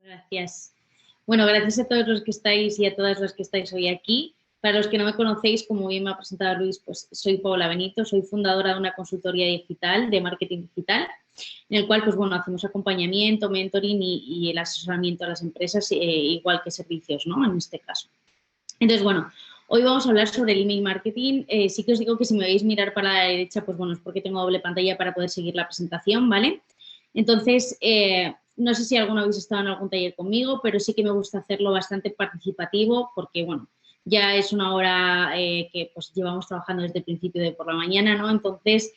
Gracias. Bueno, gracias a todos los que estáis y a todas las que estáis hoy aquí. Para los que no me conocéis, como bien me ha presentado Luis, pues soy Paula Benito, soy fundadora de una consultoría digital, de marketing digital, en el cual, pues bueno, hacemos acompañamiento, mentoring y el asesoramiento a las empresas, igual que servicios, ¿no? En este caso. Entonces, bueno, hoy vamos a hablar sobre el email marketing. Sí que os digo que si me veis mirar para la derecha, pues bueno, es porque tengo doble pantalla para poder seguir la presentación, ¿vale? Entonces, no sé si alguno habéis estado en algún taller conmigo, pero sí que me gusta hacerlo bastante participativo porque, bueno, ya es una hora que pues llevamos trabajando desde el principio de por la mañana, ¿no? Entonces,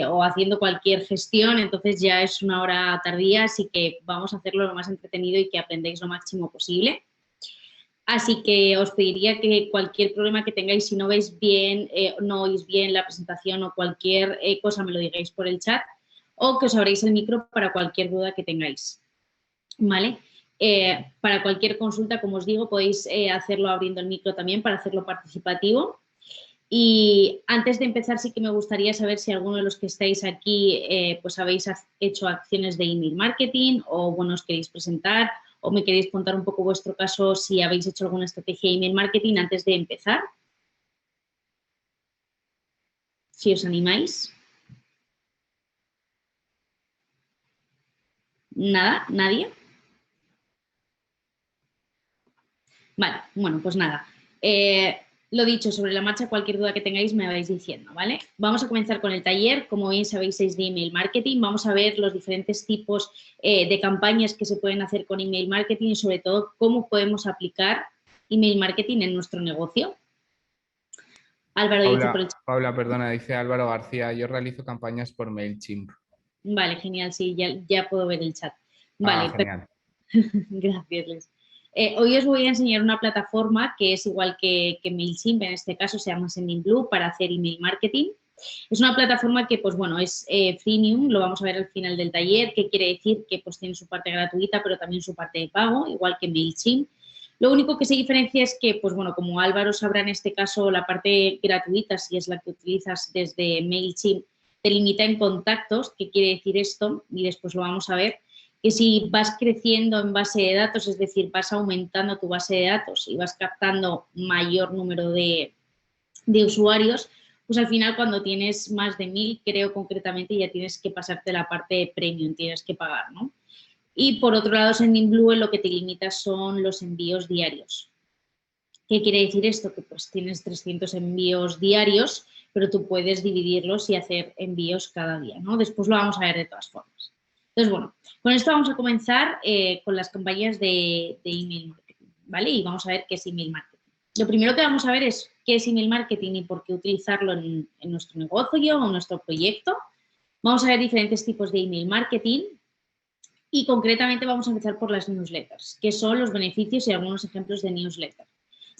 o haciendo cualquier gestión, entonces ya es una hora tardía, así que vamos a hacerlo lo más entretenido y que aprendáis lo máximo posible. Así que os pediría que cualquier problema que tengáis, si no veis bien, no oís bien la presentación o cualquier cosa, me lo digáis por el chat o que os abráis el micro para cualquier duda que tengáis, ¿vale? Para cualquier consulta, como os digo, podéis hacerlo abriendo el micro también para hacerlo participativo. Y antes de empezar, sí que me gustaría saber si alguno de los que estáis aquí pues habéis hecho acciones de email marketing o, bueno, os queréis presentar o me queréis contar un poco vuestro caso si habéis hecho alguna estrategia de email marketing antes de empezar. Si os animáis. ¿Nada? ¿Nadie? Vale, bueno, pues nada. Lo dicho, sobre la marcha, cualquier duda que tengáis me vais diciendo, ¿vale? Vamos a comenzar con el taller. Como bien sabéis, es de email marketing. Vamos a ver los diferentes tipos de campañas que se pueden hacer con email marketing y, sobre todo, cómo podemos aplicar email marketing en nuestro negocio. Álvaro dice por el chat. Paula, perdona, dice Álvaro García, yo realizo campañas por MailChimp. Vale, genial, sí, ya puedo ver el chat. Vale, Genial. gracias, Les. Hoy os voy a enseñar una plataforma que es igual que MailChimp, en este caso se llama Sendinblue, para hacer email marketing. Es una plataforma que, pues bueno, es freemium, lo vamos a ver al final del taller, que quiere decir que pues tiene su parte gratuita, pero también su parte de pago, igual que MailChimp. Lo único que se diferencia es que, pues bueno, como Álvaro sabrá en este caso, la parte gratuita, si es la que utilizas desde MailChimp, te limita en contactos. ¿Qué quiere decir esto? Y después lo vamos a ver. Que si vas creciendo en base de datos, es decir, vas aumentando tu base de datos y vas captando mayor número de usuarios, pues al final cuando tienes más de 1000, creo concretamente, ya tienes que pasarte la parte premium, tienes que pagar, ¿no? Y por otro lado, Sendinblue lo que te limita son los envíos diarios. ¿Qué quiere decir esto? Que pues tienes 300 envíos diarios, pero tú puedes dividirlos y hacer envíos cada día, ¿no? Después lo vamos a ver de todas formas. Entonces, bueno, con esto vamos a comenzar con las campañas de email marketing, ¿vale? Y vamos a ver qué es email marketing. Lo primero que vamos a ver es qué es email marketing y por qué utilizarlo en nuestro negocio o en nuestro proyecto. Vamos a ver diferentes tipos de email marketing y concretamente vamos a empezar por las newsletters, que son los beneficios y algunos ejemplos de newsletter.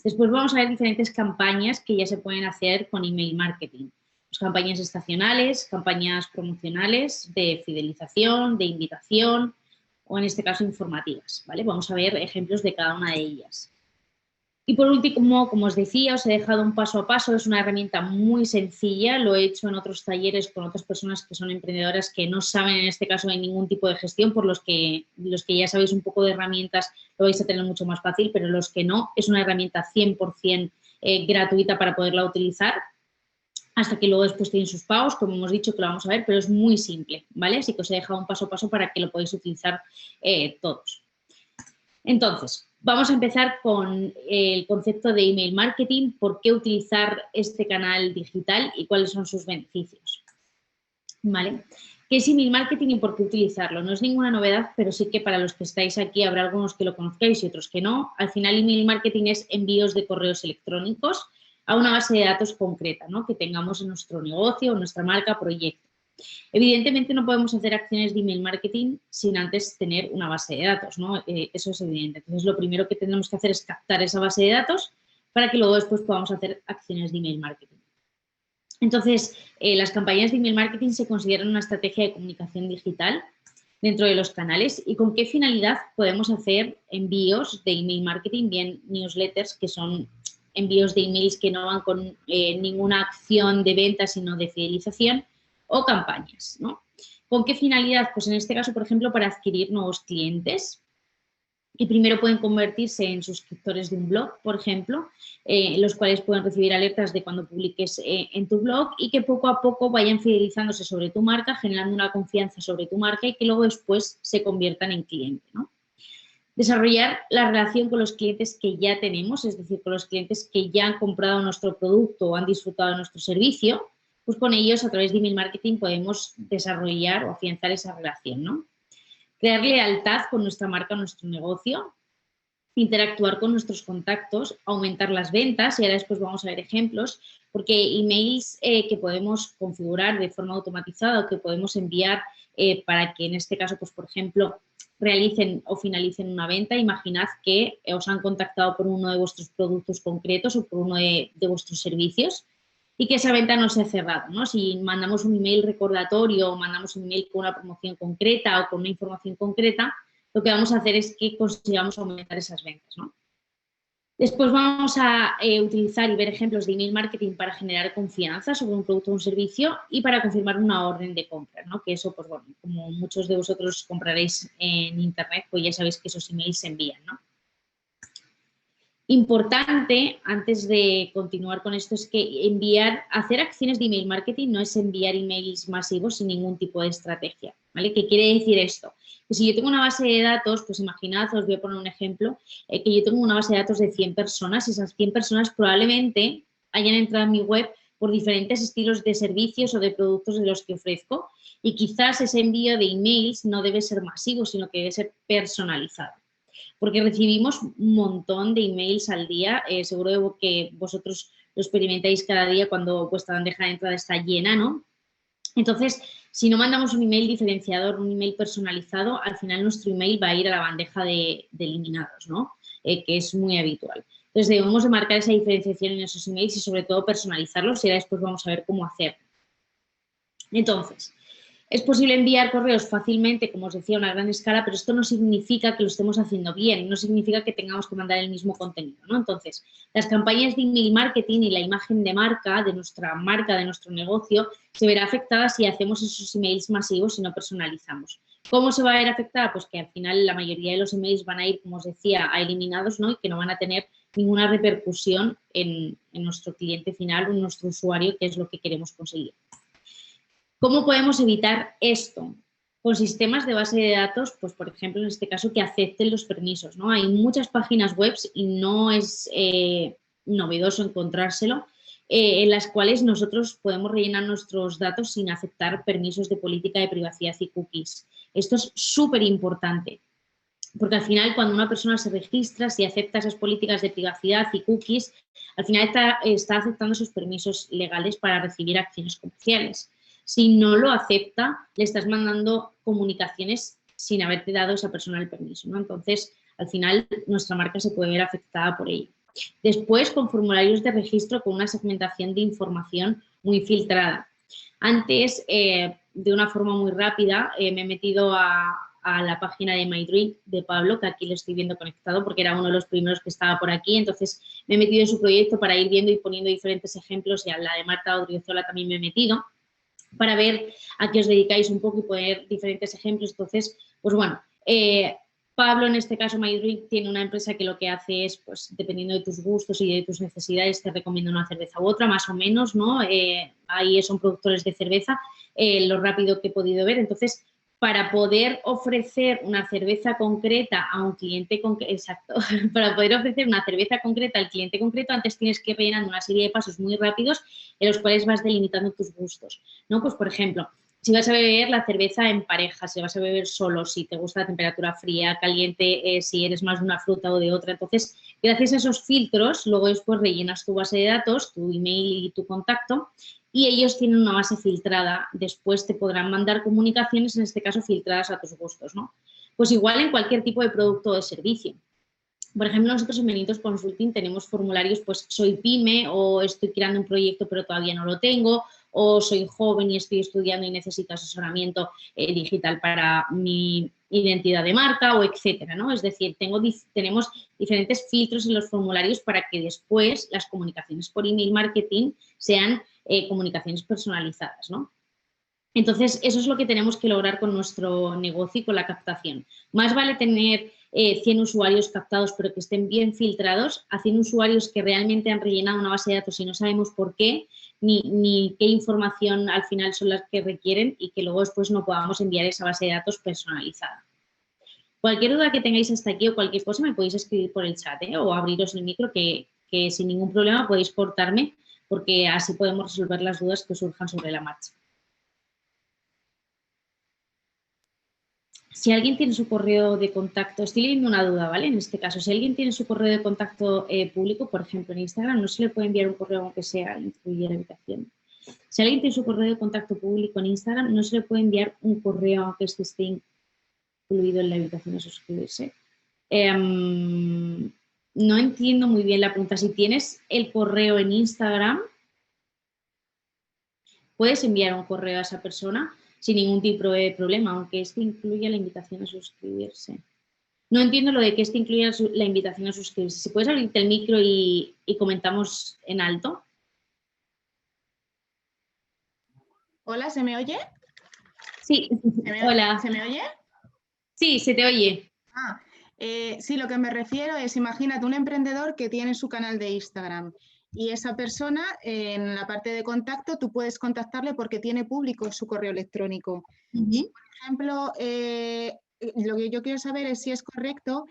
Después vamos a ver diferentes campañas que ya se pueden hacer con email marketing. Pues campañas estacionales, campañas promocionales, de fidelización, de invitación o en este caso informativas, ¿vale? Vamos a ver ejemplos de cada una de ellas. Y por último, como os decía, os he dejado un paso a paso, es una herramienta muy sencilla, lo he hecho en otros talleres con otras personas que son emprendedoras que no saben en este caso de ningún tipo de gestión, por los que ya sabéis un poco de herramientas lo vais a tener mucho más fácil, pero los que no, es una herramienta 100% gratuita para poderla utilizar, hasta que luego después tienen sus pagos, como hemos dicho que lo vamos a ver, pero es muy simple, ¿vale? Así que os he dejado un paso a paso para que lo podáis utilizar todos. Entonces, vamos a empezar con el concepto de email marketing, por qué utilizar este canal digital y cuáles son sus beneficios. ¿Vale? ¿Qué es email marketing y por qué utilizarlo? No es ninguna novedad, pero sí que para los que estáis aquí habrá algunos que lo conozcáis y otros que no. Al final, email marketing es envíos de correos electrónicos a una base de datos concreta, ¿no? Que tengamos en nuestro negocio, en nuestra marca, proyecto. Evidentemente no podemos hacer acciones de email marketing sin antes tener una base de datos, ¿no? Eso es evidente. Entonces, lo primero que tenemos que hacer es captar esa base de datos para que luego después podamos hacer acciones de email marketing. Entonces, las campañas de email marketing se consideran una estrategia de comunicación digital dentro de los canales. ¿Y con qué finalidad podemos hacer envíos de email marketing? Bien, newsletters, que son envíos de emails que no van con ninguna acción de venta, sino de fidelización, o campañas, ¿no? ¿Con qué finalidad? Pues en este caso, por ejemplo, para adquirir nuevos clientes, y primero pueden convertirse en suscriptores de un blog, por ejemplo, los cuales pueden recibir alertas de cuando publiques en tu blog y que poco a poco vayan fidelizándose sobre tu marca, generando una confianza sobre tu marca y que luego después se conviertan en cliente, ¿no? Desarrollar la relación con los clientes que ya tenemos, es decir, con los clientes que ya han comprado nuestro producto o han disfrutado de nuestro servicio, pues con ellos a través de email marketing podemos desarrollar o afianzar esa relación, ¿no? Crear lealtad con nuestra marca, nuestro negocio, interactuar con nuestros contactos, aumentar las ventas y ahora después vamos a ver ejemplos, porque emails que podemos configurar de forma automatizada o que podemos enviar para que en este caso, pues por ejemplo, realicen o finalicen una venta, imaginad que os han contactado por uno de vuestros productos concretos o por uno de vuestros servicios y que esa venta no se ha cerrado, ¿no? Si mandamos un email recordatorio o mandamos un email con una promoción concreta o con una información concreta, lo que vamos a hacer es que consigamos aumentar esas ventas, ¿no? Después vamos a utilizar y ver ejemplos de email marketing para generar confianza sobre un producto o un servicio y para confirmar una orden de compra, ¿no? Que eso, pues bueno, como muchos de vosotros compraréis en internet, pues ya sabéis que esos emails se envían, ¿no? Importante, antes de continuar con esto, es que hacer acciones de email marketing no es enviar emails masivos sin ningún tipo de estrategia, ¿vale? ¿Qué quiere decir esto? Que si yo tengo una base de datos, pues imaginad, os voy a poner un ejemplo, que yo tengo una base de datos de 100 personas, esas 100 personas probablemente hayan entrado en mi web por diferentes estilos de servicios o de productos de los que ofrezco y quizás ese envío de emails no debe ser masivo, sino que debe ser personalizado. Porque recibimos un montón de emails al día, seguro que vosotros lo experimentáis cada día cuando vuestra bandeja de entrada está llena, ¿no? Entonces, si no mandamos un email diferenciador, un email personalizado, al final nuestro email va a ir a la bandeja de eliminados, ¿no? Que es muy habitual. Entonces, debemos de marcar esa diferenciación en esos emails y sobre todo personalizarlos y ahora después vamos a ver cómo hacerlo. Entonces, es posible enviar correos fácilmente, como os decía, a una gran escala, pero esto no significa que lo estemos haciendo bien, no significa que tengamos que mandar el mismo contenido, ¿no? Entonces, las campañas de email marketing y la imagen de marca, de nuestro negocio, se verá afectada si hacemos esos emails masivos y no personalizamos. ¿Cómo se va a ver afectada? Pues que al final la mayoría de los emails van a ir, como os decía, a eliminados, ¿no? Y que no van a tener ninguna repercusión en nuestro cliente final o en nuestro usuario, que es lo que queremos conseguir. ¿Cómo podemos evitar esto? Con sistemas de base de datos, pues por ejemplo, en este caso, que acepten los permisos, ¿no? Hay muchas páginas web y no es novedoso encontrárselo, en las cuales nosotros podemos rellenar nuestros datos sin aceptar permisos de política de privacidad y cookies. Esto es súper importante, porque al final cuando una persona se registra, si acepta esas políticas de privacidad y cookies, al final está aceptando esos permisos legales para recibir acciones comerciales. Si no lo acepta, le estás mandando comunicaciones sin haberte dado a esa persona el permiso, ¿no? Entonces, al final, nuestra marca se puede ver afectada por ello. Después, con formularios de registro con una segmentación de información muy filtrada. Antes, de una forma muy rápida, me he metido a la página de MyDrink de Pablo, que aquí lo estoy viendo conectado porque era uno de los primeros que estaba por aquí. Entonces, me he metido en su proyecto para ir viendo y poniendo diferentes ejemplos y a la de Marta Odriozola también me he metido, para ver a qué os dedicáis un poco y poner diferentes ejemplos. Entonces, pues bueno, Pablo, en este caso, MyDrink, tiene una empresa que lo que hace es, pues, dependiendo de tus gustos y de tus necesidades, te recomienda una cerveza u otra, más o menos, ¿no? Ahí son productores de cerveza, lo rápido que he podido ver. Entonces, para poder ofrecer una cerveza concreta a un cliente concreto, exacto, para poder ofrecer una cerveza concreta al cliente concreto, antes tienes que rellenar una serie de pasos muy rápidos en los cuales vas delimitando tus gustos, ¿no? Pues, por ejemplo, si vas a beber la cerveza en pareja, si vas a beber solo, si te gusta la temperatura fría, caliente, si eres más de una fruta o de otra. Entonces, gracias a esos filtros, luego después rellenas tu base de datos, tu email y tu contacto, y ellos tienen una base filtrada. Después te podrán mandar comunicaciones, en este caso, filtradas a tus gustos, ¿no? Pues igual en cualquier tipo de producto o de servicio. Por ejemplo, nosotros en Benitos Consulting tenemos formularios, pues soy pyme o estoy creando un proyecto pero todavía no lo tengo, o soy joven y estoy estudiando y necesito asesoramiento digital para mi identidad de marca, o etcétera, ¿no? Es decir, tenemos diferentes filtros en los formularios para que después las comunicaciones por email marketing sean comunicaciones personalizadas, ¿no? Entonces, eso es lo que tenemos que lograr con nuestro negocio y con la captación. Más vale tener 100 usuarios captados pero que estén bien filtrados, a 100 usuarios que realmente han rellenado una base de datos y no sabemos por qué, ni qué información al final son las que requieren y que luego después no podamos enviar esa base de datos personalizada. Cualquier duda que tengáis hasta aquí o cualquier cosa me podéis escribir por el chat, o abriros el micro que sin ningún problema podéis cortarme porque así podemos resolver las dudas que surjan sobre la marcha. Si alguien tiene su correo de contacto, estoy leyendo una duda, ¿vale? En este caso, si alguien tiene su correo de contacto público, por ejemplo, en Instagram, no se le puede enviar un correo aunque sea incluir la invitación. Si alguien tiene su correo de contacto público en Instagram, no se le puede enviar un correo aunque esté incluido en la invitación a suscribirse. No entiendo muy bien la pregunta. Si tienes el correo en Instagram, puedes enviar un correo a esa persona sin ningún tipo de problema, aunque este incluya la invitación a suscribirse. No entiendo lo de que este incluya la invitación a suscribirse. Si puedes abrirte el micro y comentamos en alto. Hola, ¿se me oye? Sí, hola. ¿Se me oye? Sí, se te oye. Sí, lo que me refiero es, imagínate un emprendedor que tiene su canal de Instagram y esa persona en la parte de contacto tú puedes contactarle porque tiene público su correo electrónico. Y, por ejemplo, lo que yo quiero saber es si es correcto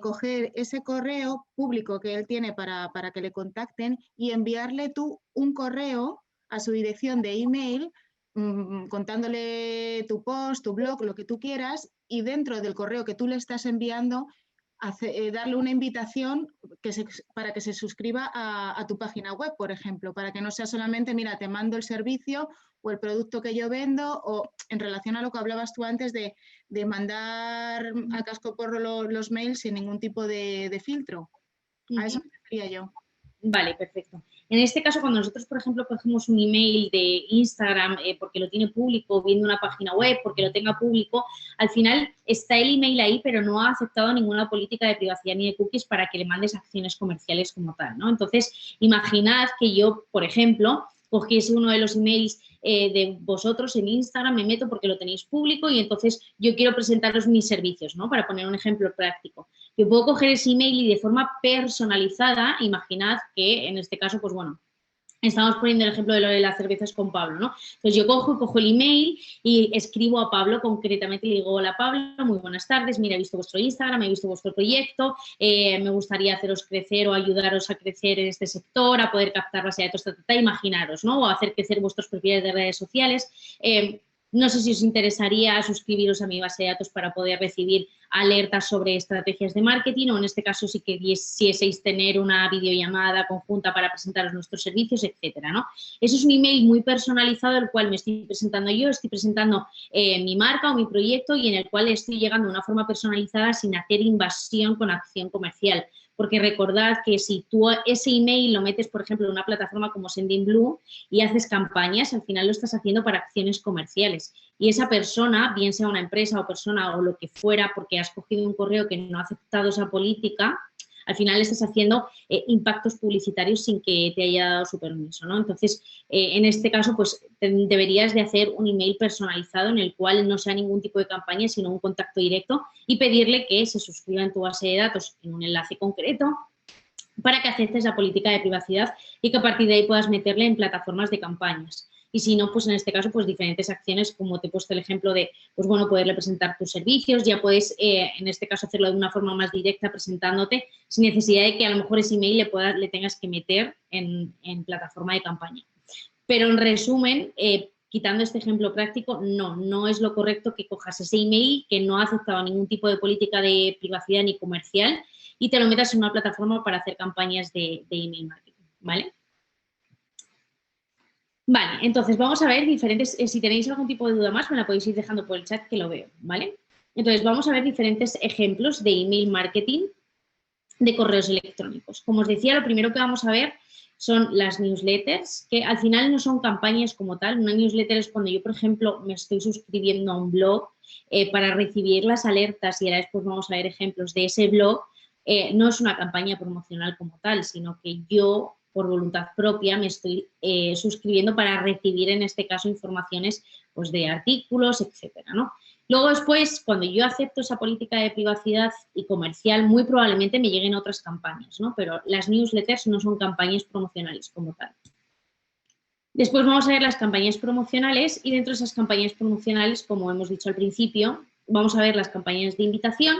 coger ese correo público que él tiene para que le contacten y enviarle tú un correo a su dirección de email contándole tu post, tu blog, lo que tú quieras, y dentro del correo que tú le estás enviando, darle una invitación para que se suscriba a tu página web, por ejemplo, para que no sea solamente, mira, te mando el servicio o el producto que yo vendo, o en relación a lo que hablabas tú antes de mandar a casco porro los mails sin ningún tipo de filtro. A eso me refería yo. Vale, perfecto. En este caso, cuando nosotros, por ejemplo, cogemos un email de Instagram porque lo tiene público, viendo una página web, porque lo tenga público, al final está el email ahí, pero no ha aceptado ninguna política de privacidad ni de cookies para que le mandes acciones comerciales como tal, ¿no? Entonces, imaginad que yo, por ejemplo, cogiese uno de los emails de vosotros en Instagram, me meto porque lo tenéis público y entonces yo quiero presentaros mis servicios, ¿no? Para poner un ejemplo práctico. Yo puedo coger ese email y de forma personalizada, imaginad que en este caso, pues bueno, estamos poniendo el ejemplo de lo de las cervezas con Pablo, ¿no? Entonces yo cojo el email y escribo a Pablo concretamente y le digo, hola Pablo, muy buenas tardes, mira, he visto vuestro Instagram, he visto vuestro proyecto, me gustaría haceros crecer o ayudaros a crecer en este sector, a poder captar base de datos, imaginaros, ¿no? O hacer crecer vuestros perfiles de redes sociales. No sé si os interesaría suscribiros a mi base de datos para poder recibir alertas sobre estrategias de marketing o en este caso si quisieseis tener una videollamada conjunta para presentaros nuestros servicios, etcétera, ¿no? Eso es un email muy personalizado el cual me estoy presentando yo, estoy presentando mi marca o mi proyecto y en el cual estoy llegando de una forma personalizada sin hacer invasión con acción comercial. Porque recordad que si tú ese email lo metes, por ejemplo, en una plataforma como Sendinblue y haces campañas, al final lo estás haciendo para acciones comerciales. Y esa persona, bien sea una empresa o persona o lo que fuera, porque has cogido un correo que no ha aceptado esa política, al final estás haciendo impactos publicitarios sin que te haya dado su permiso, ¿no? Entonces, en este caso, pues deberías de hacer un email personalizado en el cual no sea ningún tipo de campaña, sino un contacto directo y pedirle que se suscriba en tu base de datos en un enlace concreto para que aceptes la política de privacidad y que a partir de ahí puedas meterle en plataformas de campañas. Y si no, pues en este caso, pues diferentes acciones, como te he puesto el ejemplo de, pues bueno, poderle presentar tus servicios, ya puedes, en este caso, hacerlo de una forma más directa presentándote, sin necesidad de que a lo mejor ese email le tengas que meter en plataforma de campaña. Pero en resumen, quitando este ejemplo práctico, no es lo correcto que cojas ese email que no ha aceptado ningún tipo de política de privacidad ni comercial y te lo metas en una plataforma para hacer campañas de email marketing, ¿vale? Vale, entonces vamos a ver diferentes, si tenéis algún tipo de duda más me la podéis ir dejando por el chat que lo veo, ¿vale? Entonces vamos a ver diferentes ejemplos de email marketing de correos electrónicos. Como os decía, lo primero que vamos a ver son las newsletters, que al final no son campañas como tal. Una newsletter es cuando yo, por ejemplo, me estoy suscribiendo a un blog para recibir las alertas y ahora después vamos a ver ejemplos de ese blog. No es una campaña promocional como tal, sino que yo por voluntad propia me estoy suscribiendo para recibir en este caso informaciones pues, de artículos, etcétera, ¿no? Luego después, cuando yo acepto esa política de privacidad y comercial, muy probablemente me lleguen otras campañas, ¿no? Pero las newsletters no son campañas promocionales como tal. Después vamos a ver las campañas promocionales y dentro de esas campañas promocionales, como hemos dicho al principio, vamos a ver las campañas de invitación,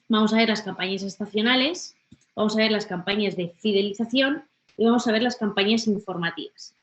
vamos a ver las campañas estacionales, vamos a ver las campañas de fidelización y vamos a ver las campañas informativas.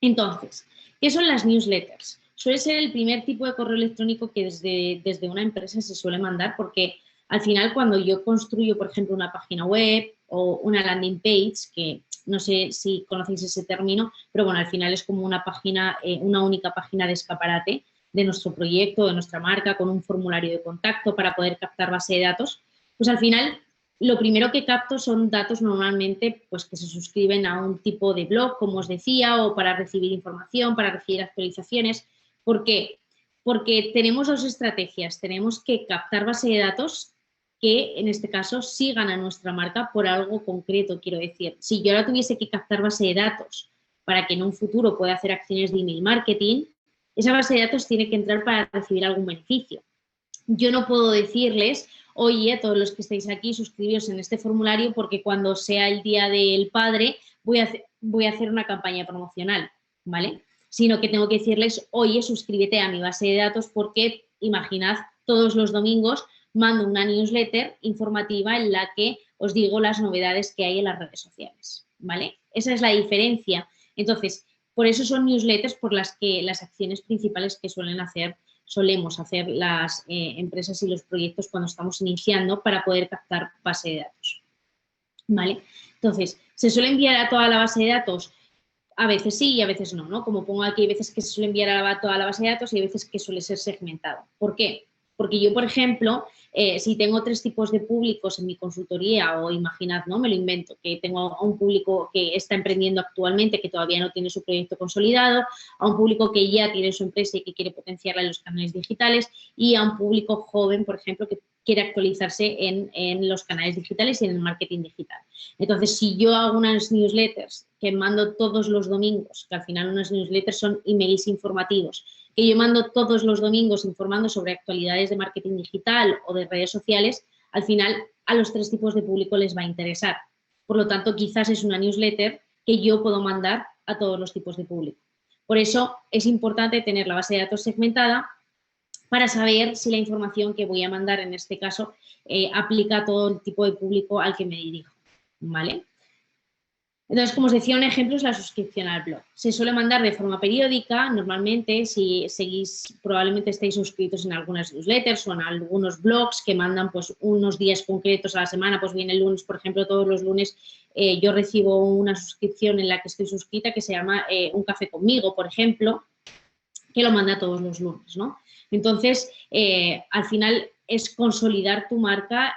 Entonces, ¿qué son las newsletters? Suele ser el primer tipo de correo electrónico que desde una empresa se suele mandar porque al final cuando yo construyo, por ejemplo, una página web o una landing page, que no sé si conocéis ese término, pero bueno, al final es como una página, una única página de escaparate de nuestro proyecto, de nuestra marca, con un formulario de contacto para poder captar base de datos, pues al final lo primero que capto son datos normalmente pues, que se suscriben a un tipo de blog, como os decía, o para recibir información, para recibir actualizaciones. ¿Por qué? Porque tenemos dos estrategias. Tenemos que captar base de datos que, en este caso, sigan a nuestra marca por algo concreto, quiero decir. Si yo ahora tuviese que captar base de datos para que en un futuro pueda hacer acciones de email marketing, esa base de datos tiene que entrar para recibir algún beneficio. Yo no puedo decirles, oye, a todos los que estáis aquí, suscribiros en este formulario porque cuando sea el Día del Padre voy a hacer una campaña promocional, ¿vale? Sino que tengo que decirles, oye, suscríbete a mi base de datos porque, imaginad, todos los domingos mando una newsletter informativa en la que os digo las novedades que hay en las redes sociales, ¿vale? Esa es la diferencia. Entonces, por eso son newsletters por las que las acciones principales que solemos hacer las empresas y los proyectos cuando estamos iniciando para poder captar base de datos, ¿vale? Entonces, ¿se suele enviar a toda la base de datos? A veces sí y a veces no, ¿no? Como pongo aquí, hay veces que se suele enviar a toda la base de datos y hay veces que suele ser segmentado. ¿Por qué? Porque yo, por ejemplo, si tengo 3 tipos de públicos en mi consultoría o imaginad, ¿no? Me lo invento, que tengo a un público que está emprendiendo actualmente, que todavía no tiene su proyecto consolidado, a un público que ya tiene su empresa y que quiere potenciarla en los canales digitales y a un público joven, por ejemplo, que quiere actualizarse en los canales digitales y en el marketing digital. Entonces, si yo hago unas newsletters que mando todos los domingos, que al final unas newsletters son emails informativos, que yo mando todos los domingos informando sobre actualidades de marketing digital o de redes sociales, al final a los 3 tipos de público les va a interesar. Por lo tanto, quizás es una newsletter que yo puedo mandar a todos los tipos de público. Por eso es importante tener la base de datos segmentada para saber si la información que voy a mandar, en este caso, aplica a todo el tipo de público al que me dirijo, ¿vale? Entonces, como os decía, un ejemplo es la suscripción al blog. Se suele mandar de forma periódica, normalmente, si seguís, probablemente estéis suscritos en algunas newsletters o en algunos blogs que mandan pues unos días concretos a la semana, pues viene el lunes, por ejemplo, todos los lunes yo recibo una suscripción en la que estoy suscrita que se llama Un café conmigo, por ejemplo, que lo manda todos los lunes, ¿no? Entonces, al final es consolidar tu marca,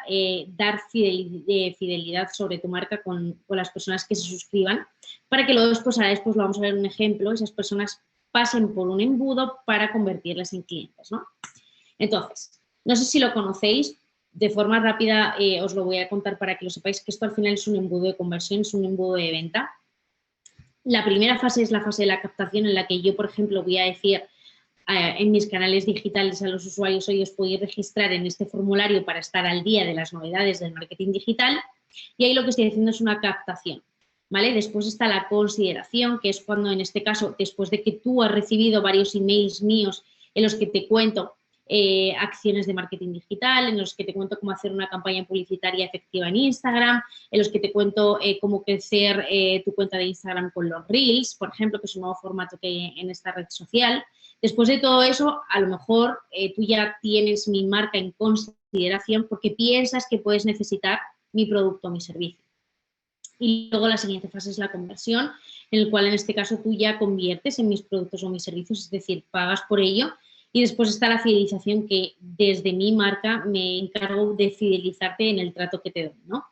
dar fidelidad sobre tu marca con las personas que se suscriban, para que luego después lo vamos a ver un ejemplo, esas personas pasen por un embudo para convertirlas en clientes, ¿no? Entonces, no sé si lo conocéis, de forma rápida os lo voy a contar para que lo sepáis, que esto al final es un embudo de conversión, es un embudo de venta. La primera fase es la fase de la captación en la que yo, por ejemplo, voy a decir en mis canales digitales a los usuarios, hoy os podéis registrar en este formulario para estar al día de las novedades del marketing digital y ahí lo que estoy haciendo es una captación, ¿vale? Después está la consideración, que es cuando en este caso, después de que tú has recibido varios emails míos en los que te cuento acciones de marketing digital, en los que te cuento cómo hacer una campaña publicitaria efectiva en Instagram, en los que te cuento cómo crecer tu cuenta de Instagram con los Reels, por ejemplo, que es un nuevo formato que hay en esta red social. Después de todo eso, a lo mejor tú ya tienes mi marca en consideración porque piensas que puedes necesitar mi producto o mi servicio. Y luego la siguiente fase es la conversión, en el cual en este caso tú ya conviertes en mis productos o mis servicios, es decir, pagas por ello. Y después está la fidelización, que desde mi marca me encargo de fidelizarte en el trato que te doy, ¿no?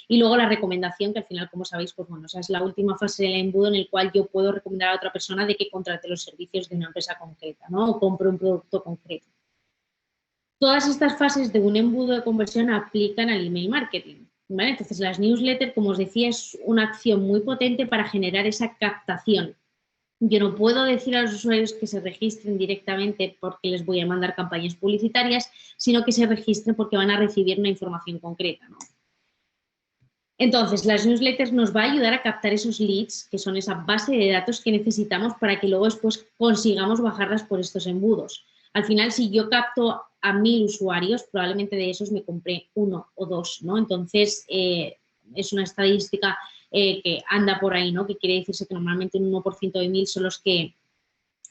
Y luego la recomendación, que al final, como sabéis, pues bueno, esa es la última fase del embudo en el cual yo puedo recomendar a otra persona de que contrate los servicios de una empresa concreta, ¿no? O compre un producto concreto. Todas estas fases de un embudo de conversión aplican al email marketing, ¿vale? Entonces, las newsletters, como os decía, es una acción muy potente para generar esa captación, Yo no puedo decir a los usuarios que se registren directamente porque les voy a mandar campañas publicitarias, sino que se registren porque van a recibir una información concreta, ¿no? Entonces, las newsletters nos va a ayudar a captar esos leads, que son esa base de datos que necesitamos para que luego después consigamos bajarlas por estos embudos. Al final, si yo capto a 1000 usuarios, probablemente de esos me compré 1 o 2, ¿no? Entonces, es una estadística que anda por ahí, ¿no? Que quiere decirse que normalmente un 1% de 1000 son los que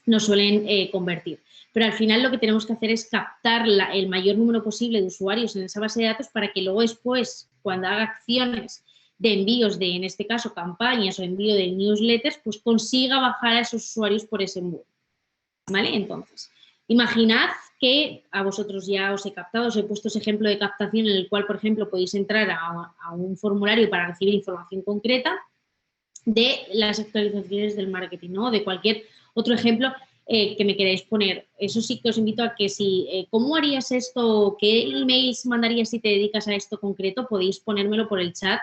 nos suelen convertir. Pero al final lo que tenemos que hacer es captar el mayor número posible de usuarios en esa base de datos para que luego después, cuando haga acciones de envíos de, en este caso, campañas o envío de newsletters, pues consiga bajar a esos usuarios por ese embudo, ¿vale? Entonces, imaginad que a vosotros ya os he captado, os he puesto ese ejemplo de captación en el cual, por ejemplo, podéis entrar a un formulario para recibir información concreta de las actualizaciones del marketing, ¿no? De cualquier otro ejemplo que me queráis poner. Eso sí que os invito a que si, ¿cómo harías esto? ¿Qué emails mandarías si te dedicas a esto concreto? Podéis ponérmelo por el chat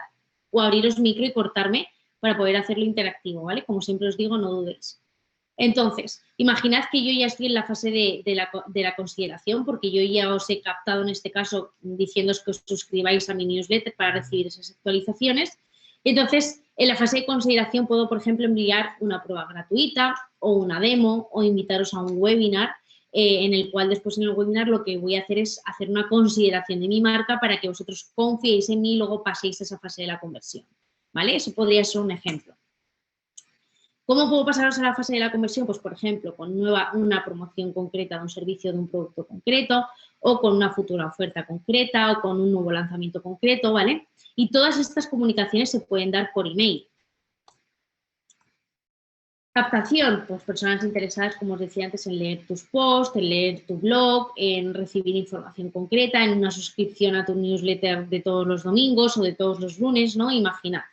o abriros micro y cortarme para poder hacerlo interactivo, ¿vale? Como siempre os digo, no dudéis. Entonces, imaginad que yo ya estoy en la fase de la consideración, porque yo ya os he captado en este caso diciéndoos que os suscribáis a mi newsletter para recibir esas actualizaciones. Entonces, en la fase de consideración puedo, por ejemplo, enviar una prueba gratuita o una demo o invitaros a un webinar en el cual después en el webinar lo que voy a hacer es hacer una consideración de mi marca para que vosotros confiéis en mí y luego paséis a esa fase de la conversión, ¿vale? Eso podría ser un ejemplo. ¿Cómo puedo pasaros a la fase de la conversión? Pues, por ejemplo, con una promoción concreta de un servicio, de un producto concreto, o con una futura oferta concreta, o con un nuevo lanzamiento concreto, ¿vale? Y todas estas comunicaciones se pueden dar por email. Captación, pues personas interesadas, como os decía antes, en leer tus posts, en leer tu blog, en recibir información concreta, en una suscripción a tu newsletter de todos los domingos o de todos los lunes, ¿no? Imaginad.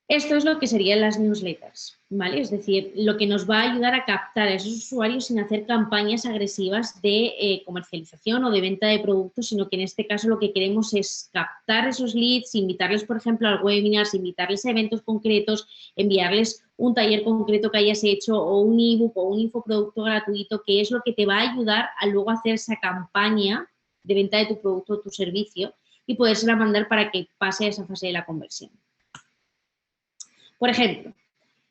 Esto es lo que serían las newsletters, ¿vale? Es decir, lo que nos va a ayudar a captar a esos usuarios sin hacer campañas agresivas de comercialización o de venta de productos, sino que en este caso lo que queremos es captar esos leads, invitarles, por ejemplo, a webinars, invitarles a eventos concretos, enviarles un taller concreto que hayas hecho o un ebook o un infoproducto gratuito, que es lo que te va a ayudar a luego hacer esa campaña de venta de tu producto o tu servicio y podérsela mandar para que pase a esa fase de la conversión. Por ejemplo,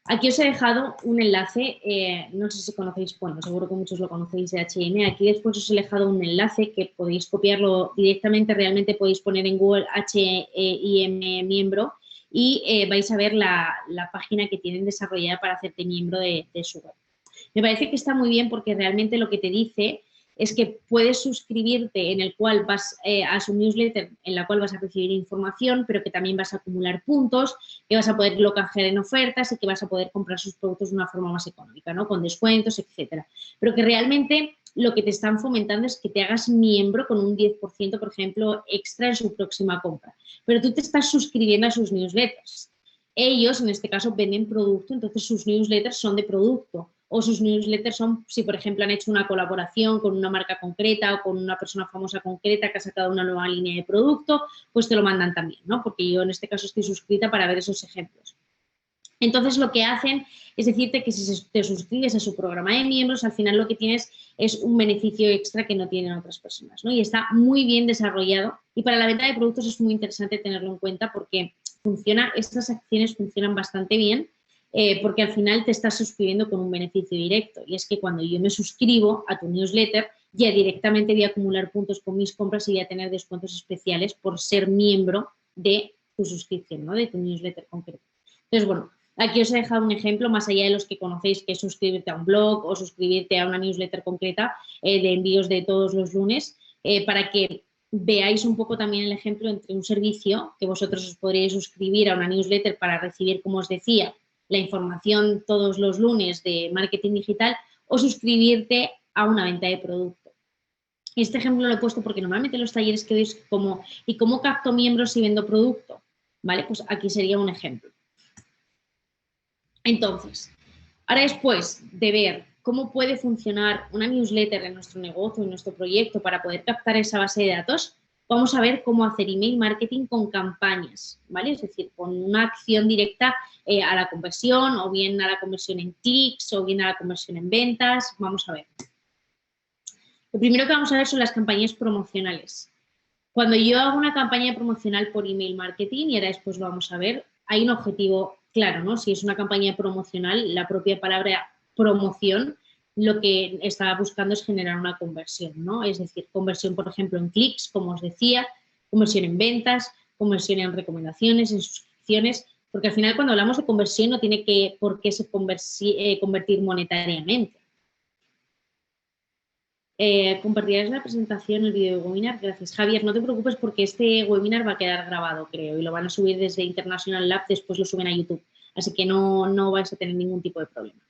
aquí os he dejado un enlace, no sé si conocéis, bueno, seguro que muchos lo conocéis de H&M, aquí después os he dejado un enlace que podéis copiarlo directamente, realmente podéis poner en Google H&M miembro y vais a ver la página que tienen desarrollada para hacerte miembro de su web. Me parece que está muy bien porque realmente lo que te dice es que puedes suscribirte en el cual vas a su newsletter en la cual vas a recibir información, pero que también vas a acumular puntos, que vas a poder canjear en ofertas y que vas a poder comprar sus productos de una forma más económica, ¿no? Con descuentos, etcétera. Pero que realmente lo que te están fomentando es que te hagas miembro con un 10%, por ejemplo, extra en su próxima compra. Pero tú te estás suscribiendo a sus newsletters. Ellos, en este caso, venden producto, entonces sus newsletters son de producto. O sus newsletters son, si por ejemplo han hecho una colaboración con una marca concreta o con una persona famosa concreta que ha sacado una nueva línea de producto, pues te lo mandan también, ¿no? Porque yo en este caso estoy suscrita para ver esos ejemplos. Entonces lo que hacen es decirte que si te suscribes a su programa de miembros, al final lo que tienes es un beneficio extra que no tienen otras personas, ¿no? Y está muy bien desarrollado y para la venta de productos es muy interesante tenerlo en cuenta porque estas acciones funcionan bastante bien. Porque al final te estás suscribiendo con un beneficio directo y es que cuando yo me suscribo a tu newsletter ya directamente voy a acumular puntos con mis compras y voy a tener descuentos especiales por ser miembro de tu suscripción, ¿no? De tu newsletter concreto. Entonces, bueno, aquí os he dejado un ejemplo más allá de los que conocéis, que es suscribirte a un blog o suscribirte a una newsletter concreta de envíos de todos los lunes para que veáis un poco también el ejemplo entre un servicio que vosotros os podríais suscribir a una newsletter para recibir, como os decía, la información todos los lunes de marketing digital o suscribirte a una venta de producto. Este ejemplo lo he puesto porque normalmente los talleres que doy es como ¿y cómo capto miembros y vendo producto? ¿Vale? Pues aquí sería un ejemplo. Entonces, ahora después de ver cómo puede funcionar una newsletter en nuestro negocio, en nuestro proyecto para poder captar esa base de datos, vamos a ver cómo hacer email marketing con campañas, ¿vale? Es decir, con una acción directa a la conversión, o bien a la conversión en clics, o bien a la conversión en ventas. Vamos a ver. Lo primero que vamos a ver son las campañas promocionales. Cuando yo hago una campaña promocional por email marketing, y ahora después lo vamos a ver, hay un objetivo claro, ¿no? Si es una campaña promocional, la propia palabra promoción lo que está buscando es generar una conversión, ¿no? Es decir, conversión, por ejemplo, en clics, como os decía, conversión en ventas, conversión en recomendaciones, en suscripciones, porque al final cuando hablamos de conversión no tiene por qué se convertir monetariamente. ¿Compartirás la presentación, el vídeo de webinar? Gracias. Javier, no te preocupes porque este webinar va a quedar grabado, creo, y lo van a subir desde International Lab, después lo suben a YouTube, así que no vais a tener ningún tipo de problema.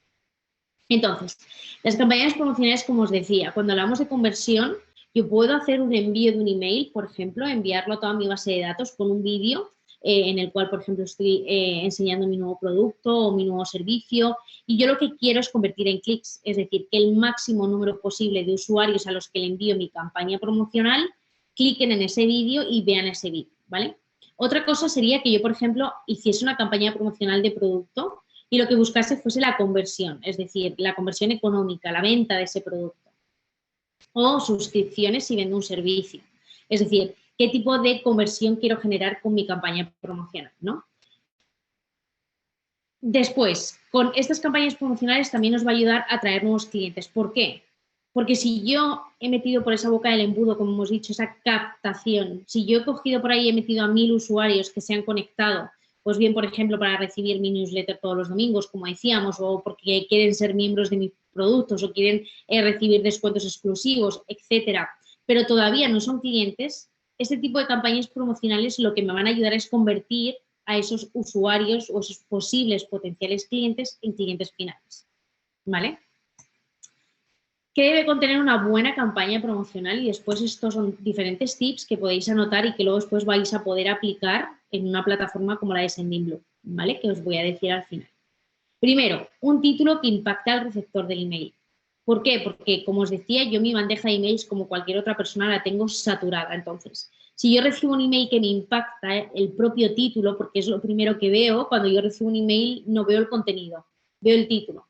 Entonces, las campañas promocionales, como os decía, cuando hablamos de conversión, yo puedo hacer un envío de un email, por ejemplo, enviarlo a toda mi base de datos con un vídeo en el cual, por ejemplo, estoy enseñando mi nuevo producto o mi nuevo servicio, y yo lo que quiero es convertir en clics, es decir, que el máximo número posible de usuarios a los que le envío mi campaña promocional cliquen en ese vídeo y vean ese vídeo, ¿vale? Otra cosa sería que yo, por ejemplo, hiciese una campaña promocional de producto y lo que buscase fuese la conversión, es decir, la conversión económica, la venta de ese producto. O suscripciones si vendo un servicio. Es decir, qué tipo de conversión quiero generar con mi campaña promocional, ¿no? Después, con estas campañas promocionales también nos va a ayudar a atraer nuevos clientes. ¿Por qué? Porque si yo he metido por esa boca del embudo, como hemos dicho, esa captación, si yo he cogido por ahí y he metido a 1000 usuarios que se han conectado, pues bien, por ejemplo, para recibir mi newsletter todos los domingos, como decíamos, o porque quieren ser miembros de mis productos o quieren recibir descuentos exclusivos, etcétera, pero todavía no son clientes, este tipo de campañas promocionales lo que me van a ayudar es convertir a esos usuarios o esos posibles potenciales clientes en clientes finales, ¿vale? ¿Qué debe contener una buena campaña promocional? Y después estos son diferentes tips que podéis anotar y que luego después vais a poder aplicar en una plataforma como la de Sendinblue, ¿vale? Que os voy a decir al final. Primero, un título que impacte al receptor del email. ¿Por qué? Porque, como os decía, yo mi bandeja de emails, como cualquier otra persona, la tengo saturada. Entonces, si yo recibo un email que me impacta el propio título, porque es lo primero que veo, cuando yo recibo un email no veo el contenido, veo el título.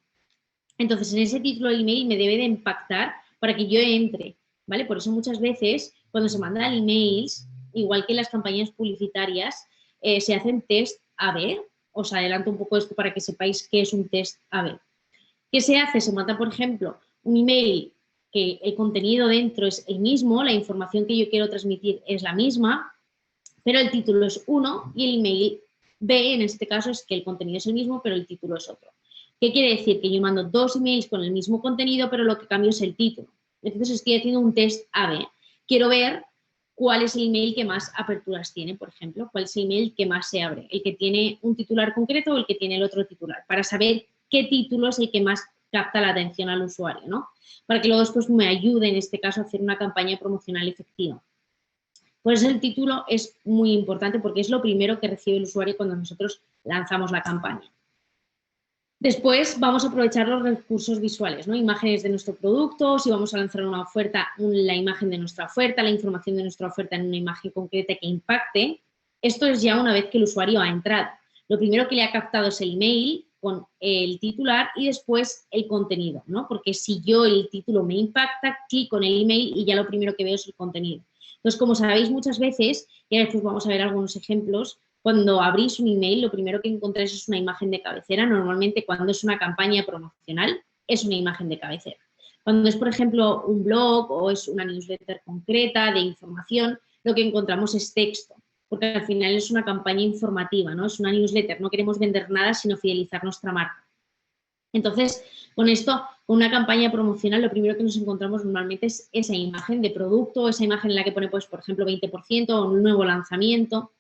Entonces, en ese título del email me debe de impactar para que yo entre, ¿vale? Por eso muchas veces cuando se mandan emails, igual que en las campañas publicitarias, se hacen test A/B. Os adelanto un poco esto para que sepáis qué es un test A/B. ¿Qué se hace? Se manda, por ejemplo, un email que el contenido dentro es el mismo, la información que yo quiero transmitir es la misma, pero el título es uno y el email B, en este caso, es que el contenido es el mismo, pero el título es otro. ¿Qué quiere decir? Que yo mando 2 emails con el mismo contenido, pero lo que cambio es el título. Entonces, estoy haciendo un test A/B. Quiero ver cuál es el email que más aperturas tiene, por ejemplo, cuál es el email que más se abre, el que tiene un titular concreto o el que tiene el otro titular, para saber qué título es el que más capta la atención al usuario, ¿no? Para que luego después me ayude, en este caso, a hacer una campaña promocional efectiva. Por eso el título es muy importante porque es lo primero que recibe el usuario cuando nosotros lanzamos la campaña. Después vamos a aprovechar los recursos visuales, ¿no? Imágenes de nuestro producto, si vamos a lanzar una oferta, la imagen de nuestra oferta, la información de nuestra oferta en una imagen concreta que impacte. Esto es ya una vez que el usuario ha entrado. Lo primero que le ha captado es el email con el titular y después el contenido, ¿no? Porque si yo el título me impacta, clico en el email y ya lo primero que veo es el contenido. Entonces, como sabéis muchas veces, y ahora después vamos a ver algunos ejemplos, cuando abrís un email, lo primero que encontráis es una imagen de cabecera. Normalmente, cuando es una campaña promocional, es una imagen de cabecera. Cuando es, por ejemplo, un blog o es una newsletter concreta de información, lo que encontramos es texto, porque al final es una campaña informativa, ¿no? Es una newsletter, no queremos vender nada, sino fidelizar nuestra marca. Entonces, con esto, con una campaña promocional, lo primero que nos encontramos normalmente es esa imagen de producto, esa imagen en la que pone, pues, por ejemplo, 20% o un nuevo lanzamiento,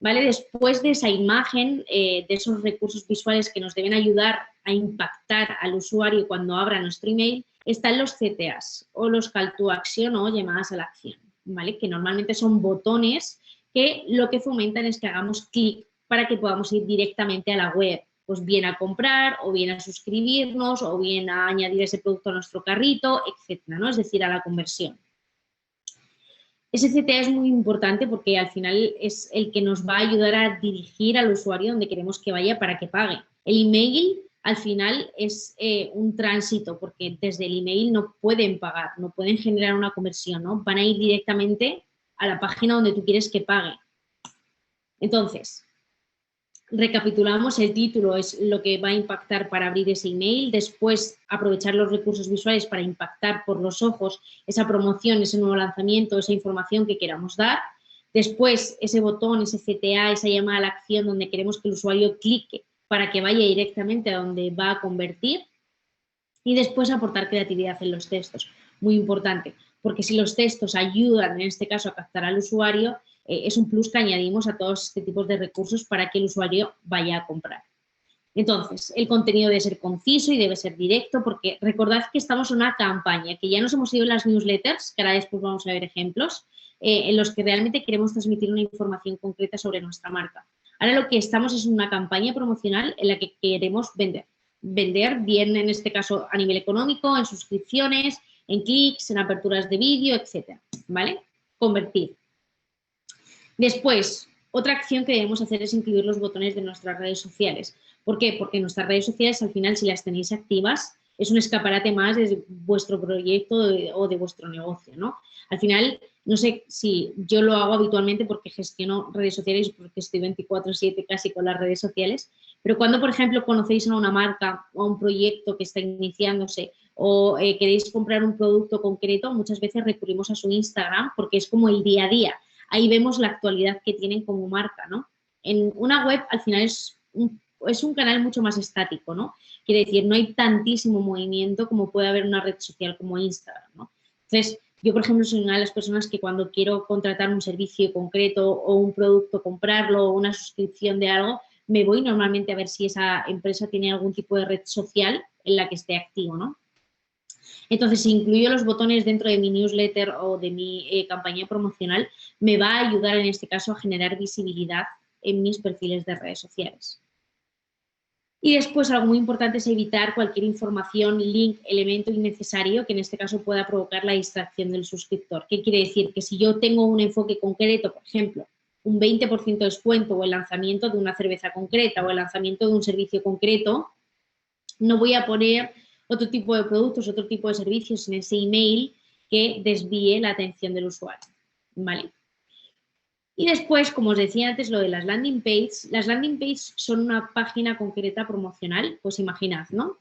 ¿vale? Después de esa imagen, de esos recursos visuales que nos deben ayudar a impactar al usuario cuando abra nuestro email, están los CTAs o los Call to Action o llamadas a la acción, ¿vale? Que normalmente son botones que lo que fomentan es que hagamos clic para que podamos ir directamente a la web, pues bien a comprar o bien a suscribirnos o bien a añadir ese producto a nuestro carrito, etcétera, ¿no? Es decir, a la conversión. Ese CTA es muy importante porque al final es el que nos va a ayudar a dirigir al usuario donde queremos que vaya para que pague. El email al final es un tránsito porque desde el email no pueden pagar, no pueden generar una conversión, ¿no? Van a ir directamente a la página donde tú quieres que pague. Entonces, recapitulamos, el título es lo que va a impactar para abrir ese email, después aprovechar los recursos visuales para impactar por los ojos esa promoción, ese nuevo lanzamiento, esa información que queramos dar, después ese botón, ese CTA, esa llamada a la acción donde queremos que el usuario clique para que vaya directamente a donde va a convertir y después aportar creatividad en los textos, muy importante, porque si los textos ayudan en este caso a captar al usuario, es un plus que añadimos a todos este tipos de recursos para que el usuario vaya a comprar. Entonces, el contenido debe ser conciso y debe ser directo porque recordad que estamos en una campaña, que ya nos hemos ido en las newsletters, que ahora después vamos a ver ejemplos, en los que realmente queremos transmitir una información concreta sobre nuestra marca. Ahora lo que estamos es en una campaña promocional en la que queremos vender. Vender bien, en este caso, a nivel económico, en suscripciones, en clics, en aperturas de vídeo, etcétera, ¿vale? Convertir. Después, otra acción que debemos hacer es incluir los botones de nuestras redes sociales. ¿Por qué? Porque nuestras redes sociales, al final, si las tenéis activas, es un escaparate más de vuestro proyecto o de vuestro negocio, ¿no? Al final, no sé si yo lo hago habitualmente porque gestiono redes sociales, porque estoy 24/7 casi con las redes sociales, pero cuando, por ejemplo, conocéis a una marca o a un proyecto que está iniciándose o queréis comprar un producto concreto, muchas veces recurrimos a su Instagram porque es como el día a día. Ahí vemos la actualidad que tienen como marca, ¿no? En una web, al final, es un canal mucho más estático, ¿no? Quiere decir, no hay tantísimo movimiento como puede haber una red social como Instagram, ¿no? Entonces, yo, por ejemplo, soy una de las personas que cuando quiero contratar un servicio concreto o un producto, comprarlo o una suscripción de algo, me voy normalmente a ver si esa empresa tiene algún tipo de red social en la que esté activo, ¿no? Entonces, si incluyo los botones dentro de mi newsletter o de mi campaña promocional, me va a ayudar en este caso a generar visibilidad en mis perfiles de redes sociales. Y después, algo muy importante es evitar cualquier información, link, elemento innecesario que en este caso pueda provocar la distracción del suscriptor. ¿Qué quiere decir? Que si yo tengo un enfoque concreto, por ejemplo, un 20% de descuento o el lanzamiento de una cerveza concreta o el lanzamiento de un servicio concreto, no voy a poner otro tipo de productos, otro tipo de servicios en ese email que desvíe la atención del usuario, ¿vale? Y después, como os decía antes, lo de las landing pages. Las landing pages son una página concreta promocional, pues imaginad, ¿no?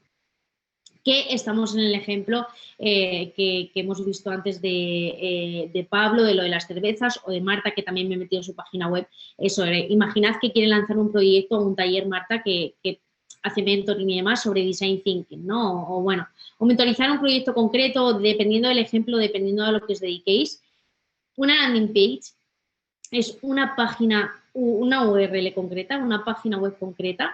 Que estamos en el ejemplo que hemos visto antes de Pablo, de lo de las cervezas, o de Marta, que también me he metido en su página web. Eso, imaginad que quiere lanzar un proyecto o un taller, Marta, que hace mentoring y demás sobre design thinking, ¿no? O bueno, o mentorizar un proyecto concreto, dependiendo del ejemplo, dependiendo de lo que os dediquéis. Una landing page es una página, una URL concreta, una página web concreta,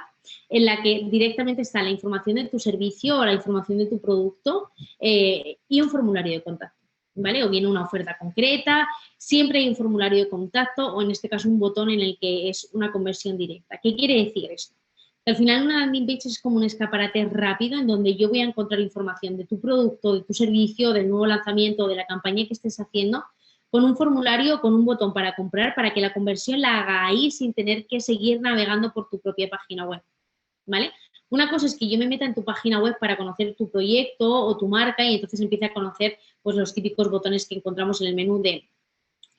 en la que directamente está la información de tu servicio o la información de tu producto y un formulario de contacto, ¿vale? O bien una oferta concreta, siempre hay un formulario de contacto o en este caso un botón en el que es una conversión directa. ¿Qué quiere decir esto? Al final una landing page es como un escaparate rápido en donde yo voy a encontrar información de tu producto, de tu servicio, del nuevo lanzamiento, de la campaña que estés haciendo, con un formulario, con un botón para comprar, para que la conversión la haga ahí sin tener que seguir navegando por tu propia página web, ¿vale? Una cosa es que yo me meta en tu página web para conocer tu proyecto o tu marca y entonces empiece a conocer pues, los típicos botones que encontramos en el menú de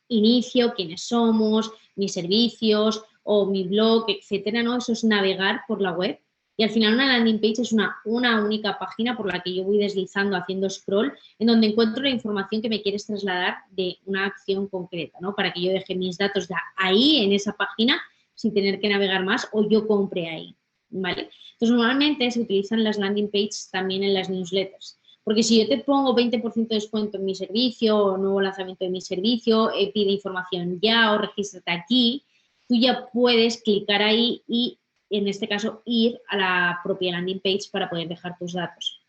inicio, quiénes somos, mis servicios o mi blog, etcétera, ¿no? Eso es navegar por la web. Y al final una landing page es una única página por la que yo voy deslizando, haciendo scroll, en donde encuentro la información que me quieres trasladar de una acción concreta, ¿no? Para que yo deje mis datos ahí, en esa página, sin tener que navegar más o yo compre ahí, ¿vale? Entonces, normalmente se utilizan las landing pages también en las newsletters. Porque si yo te pongo 20% de descuento en mi servicio o nuevo lanzamiento de mi servicio, pide información ya o regístrate aquí, tú ya puedes clicar ahí y en este caso ir a la propia landing page para poder dejar tus datos.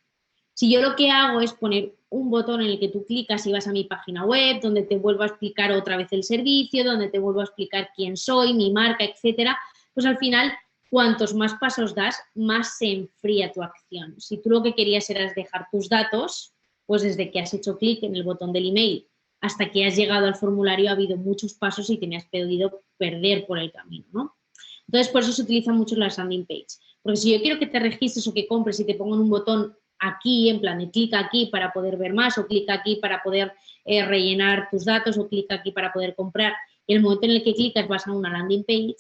Si yo lo que hago es poner un botón en el que tú clicas y vas a mi página web, donde te vuelvo a explicar otra vez el servicio, donde te vuelvo a explicar quién soy, mi marca, etcétera, pues al final, cuantos más pasos das, más se enfría tu acción. Si tú lo que querías era dejar tus datos, pues desde que has hecho clic en el botón del email hasta que has llegado al formulario ha habido muchos pasos y te has podido perder por el camino, ¿no? Entonces, por eso se utilizan mucho las landing page. Porque si yo quiero que te registres o que compres y te pongan un botón aquí, en plan de clic aquí para poder ver más, o clic aquí para poder rellenar tus datos, o clic aquí para poder comprar, y el momento en el que clicas vas a una landing page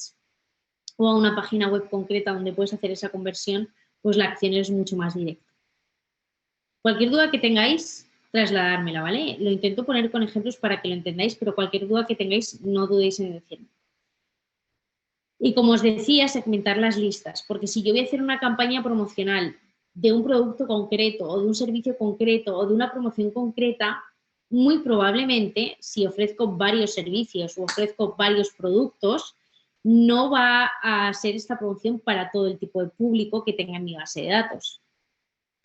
o a una página web concreta donde puedes hacer esa conversión, pues la acción es mucho más directa. Cualquier duda que tengáis, trasladármela, ¿vale? Lo intento poner con ejemplos para que lo entendáis, pero cualquier duda que tengáis, no dudéis en decirme. Y como os decía, segmentar las listas, porque si yo voy a hacer una campaña promocional de un producto concreto o de un servicio concreto o de una promoción concreta, muy probablemente, si ofrezco varios servicios o ofrezco varios productos, no va a ser esta promoción para todo el tipo de público que tenga en mi base de datos,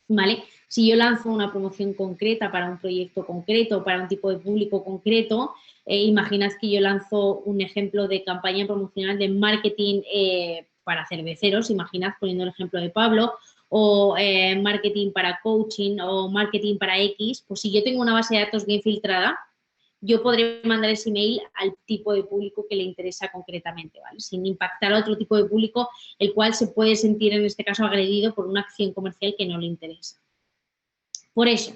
¿vale? Si yo lanzo una promoción concreta para un proyecto concreto, para un tipo de público concreto, imaginad que yo lanzo un ejemplo de campaña promocional de marketing para cerveceros, imaginad poniendo el ejemplo de Pablo, o marketing para coaching o marketing para X, pues si yo tengo una base de datos bien filtrada, yo podré mandar ese email al tipo de público que le interesa concretamente, ¿vale? Sin impactar a otro tipo de público, el cual se puede sentir en este caso agredido por una acción comercial que no le interesa. Por eso,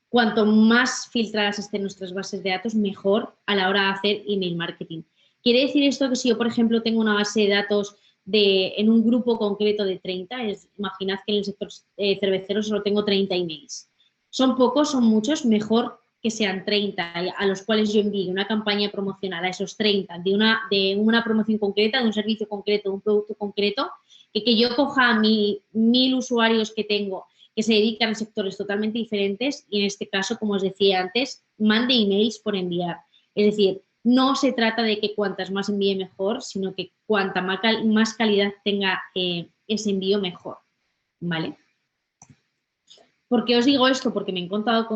cuanto más filtradas estén nuestras bases de datos, mejor a la hora de hacer email marketing. ¿Quiere decir esto que si yo, por ejemplo, tengo una base de datos en un grupo concreto de 30, imaginad que en el sector cervecero solo tengo 30 emails? ¿Son pocos, son muchos? Mejor que sean 30 a los cuales yo envíe una campaña promocional a esos 30 de una promoción concreta, de un servicio concreto, de un producto concreto, que yo coja a 1000 usuarios que tengo que se dedican a sectores totalmente diferentes y en este caso, como os decía antes, mande emails por enviar. Es decir, no se trata de que cuantas más envíe mejor, sino que cuanta más calidad tenga ese envío mejor, ¿vale? ¿Por qué os digo esto? Porque me he encontrado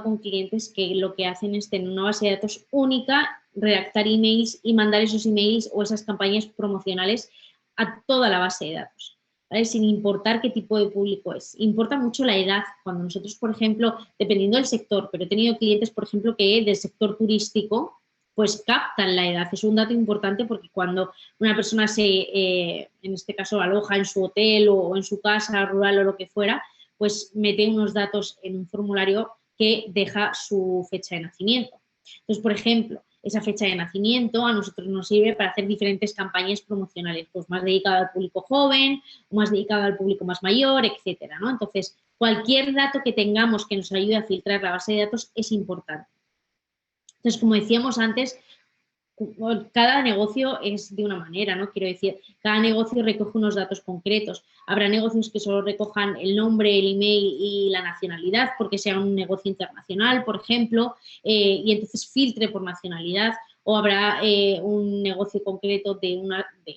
con clientes que lo que hacen es tener una base de datos única, redactar emails y mandar esos emails o esas campañas promocionales a toda la base de datos, ¿vale? Sin importar qué tipo de público es. Importa mucho la edad. Cuando nosotros, por ejemplo, dependiendo del sector, pero he tenido clientes, por ejemplo, que del sector turístico, pues captan la edad. Es un dato importante porque cuando una persona en este caso, aloja en su hotel o en su casa rural o lo que fuera, pues mete unos datos en un formulario que deja su fecha de nacimiento. Entonces, por ejemplo, esa fecha de nacimiento a nosotros nos sirve para hacer diferentes campañas promocionales, pues más dedicado al público joven, o más dedicado al público más mayor, etcétera, ¿no? Entonces, cualquier dato que tengamos que nos ayude a filtrar la base de datos es importante. Entonces, como decíamos antes, cada negocio es de una manera, ¿no? Quiero decir, cada negocio recoge unos datos concretos. Habrá negocios que solo recojan el nombre, el email y la nacionalidad porque sea un negocio internacional, por ejemplo, y entonces filtre por nacionalidad. O habrá un negocio concreto de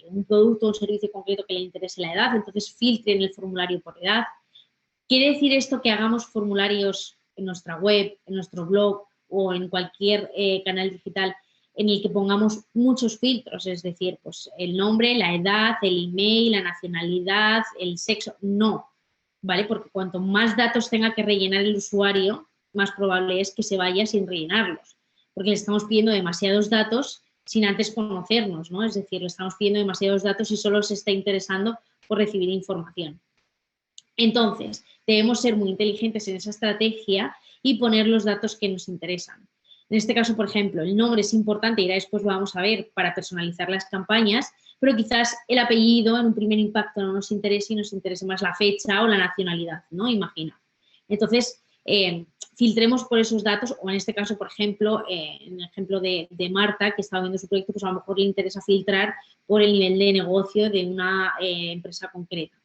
un producto o un servicio concreto que le interese la edad, entonces filtre en el formulario por edad. ¿Quiere decir esto que hagamos formularios en nuestra web, en nuestro blog o en cualquier canal digital en el que pongamos muchos filtros, es decir, pues el nombre, la edad, el email, la nacionalidad, el sexo? No, ¿vale? Porque cuanto más datos tenga que rellenar el usuario, más probable es que se vaya sin rellenarlos, porque le estamos pidiendo demasiados datos sin antes conocernos, ¿no? Es decir, le estamos pidiendo demasiados datos y solo se está interesando por recibir información. Entonces, debemos ser muy inteligentes en esa estrategia y poner los datos que nos interesan. En este caso, por ejemplo, el nombre es importante y después lo vamos a ver para personalizar las campañas, pero quizás el apellido en un primer impacto no nos interese y nos interese más la fecha o la nacionalidad, ¿no? Imagina. Entonces, filtremos por esos datos o en este caso, por ejemplo, en el ejemplo de Marta, que estaba viendo su proyecto, pues a lo mejor le interesa filtrar por el nivel de negocio de una empresa concreta.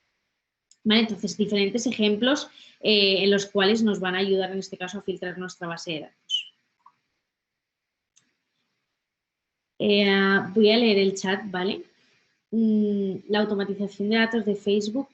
¿Vale? Entonces, diferentes ejemplos en los cuales nos van a ayudar en este caso a filtrar nuestra base de datos. Voy a leer el chat, ¿vale? La automatización de datos de Facebook.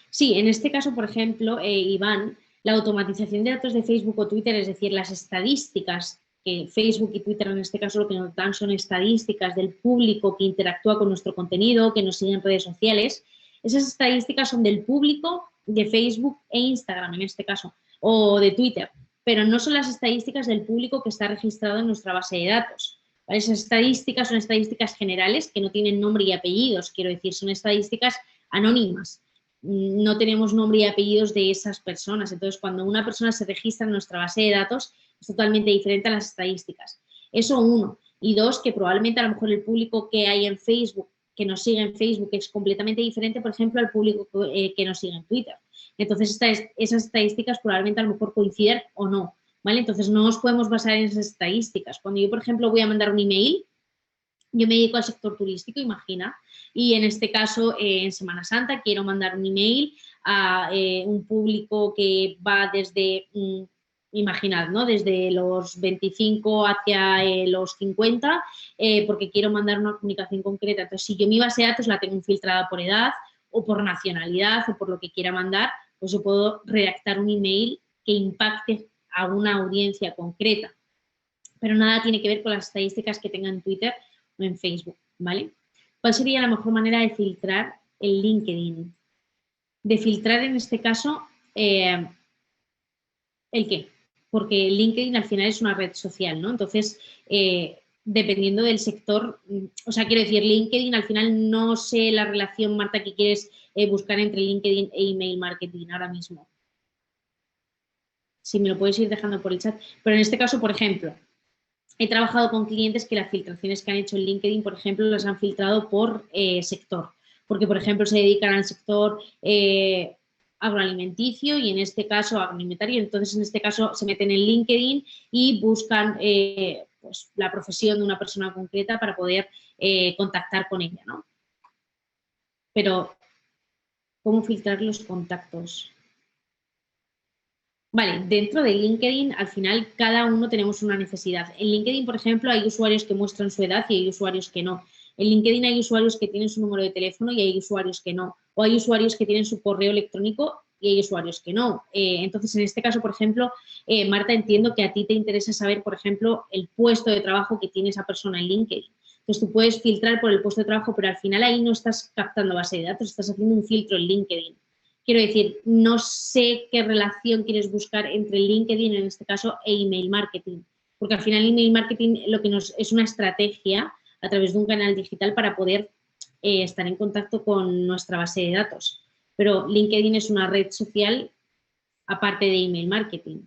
Sí, en este caso, por ejemplo, Iván, la automatización de datos de Facebook o Twitter, es decir, las estadísticas que Facebook y Twitter en este caso lo que nos dan son estadísticas del público que interactúa con nuestro contenido, que nos sigue en redes sociales. Esas estadísticas son del público de Facebook e Instagram en este caso, o de Twitter, pero no son las estadísticas del público que está registrado en nuestra base de datos. ¿Vale? Esas estadísticas son estadísticas generales que no tienen nombre y apellidos, quiero decir, son estadísticas anónimas. No tenemos nombre y apellidos de esas personas. Entonces, cuando una persona se registra en nuestra base de datos, es totalmente diferente a las estadísticas. Eso uno. Y dos, que probablemente a lo mejor el público que hay en Facebook, que nos sigue en Facebook, es completamente diferente, por ejemplo, al público que nos sigue en Twitter. Entonces, esas estadísticas probablemente a lo mejor coinciden o no, ¿vale? Entonces, no nos podemos basar en esas estadísticas. Cuando yo, por ejemplo, voy a mandar un email, yo me dedico al sector turístico, imagina, y en este caso, en Semana Santa, quiero mandar un email a un público que va desde, imaginad, ¿no? Desde los 25 hacia los 50, porque quiero mandar una comunicación concreta. Entonces, si yo mi base de datos la tengo filtrada por edad o por nacionalidad o por lo que quiera mandar, pues yo puedo redactar un email que impacte a una audiencia concreta. Pero nada tiene que ver con las estadísticas que tenga en Twitter o en Facebook, ¿vale? ¿Cuál sería la mejor manera de filtrar el LinkedIn? De filtrar en este caso, ¿el qué? Porque LinkedIn al final es una red social, ¿no? Entonces, dependiendo del sector, o sea, quiero decir, LinkedIn al final no sé la relación, Marta, que quieres buscar entre LinkedIn e email marketing ahora mismo. Si me lo puedes ir dejando por el chat. Pero en este caso, por ejemplo, he trabajado con clientes que las filtraciones que han hecho en LinkedIn, por ejemplo, las han filtrado por sector. Porque, por ejemplo, se dedican al sector agroalimenticio y en este caso agroalimentario. Entonces, en este caso, se meten en LinkedIn y buscan pues, la profesión de una persona concreta para poder contactar con ella, ¿no? Pero, ¿cómo filtrar los contactos? Vale, dentro de LinkedIn, al final, cada uno tenemos una necesidad. En LinkedIn, por ejemplo, hay usuarios que muestran su edad y hay usuarios que no. En LinkedIn hay usuarios que tienen su número de teléfono y hay usuarios que no. O hay usuarios que tienen su correo electrónico y hay usuarios que no. Entonces, en este caso, por ejemplo, Marta, entiendo que a ti te interesa saber, por ejemplo, el puesto de trabajo que tiene esa persona en LinkedIn. Entonces, tú puedes filtrar por el puesto de trabajo, pero al final ahí no estás captando base de datos, estás haciendo un filtro en LinkedIn. Quiero decir, no sé qué relación quieres buscar entre LinkedIn, en este caso, e email marketing. Porque al final email marketing lo que nos es una estrategia a través de un canal digital para poder estar en contacto con nuestra base de datos. Pero LinkedIn es una red social aparte de email marketing.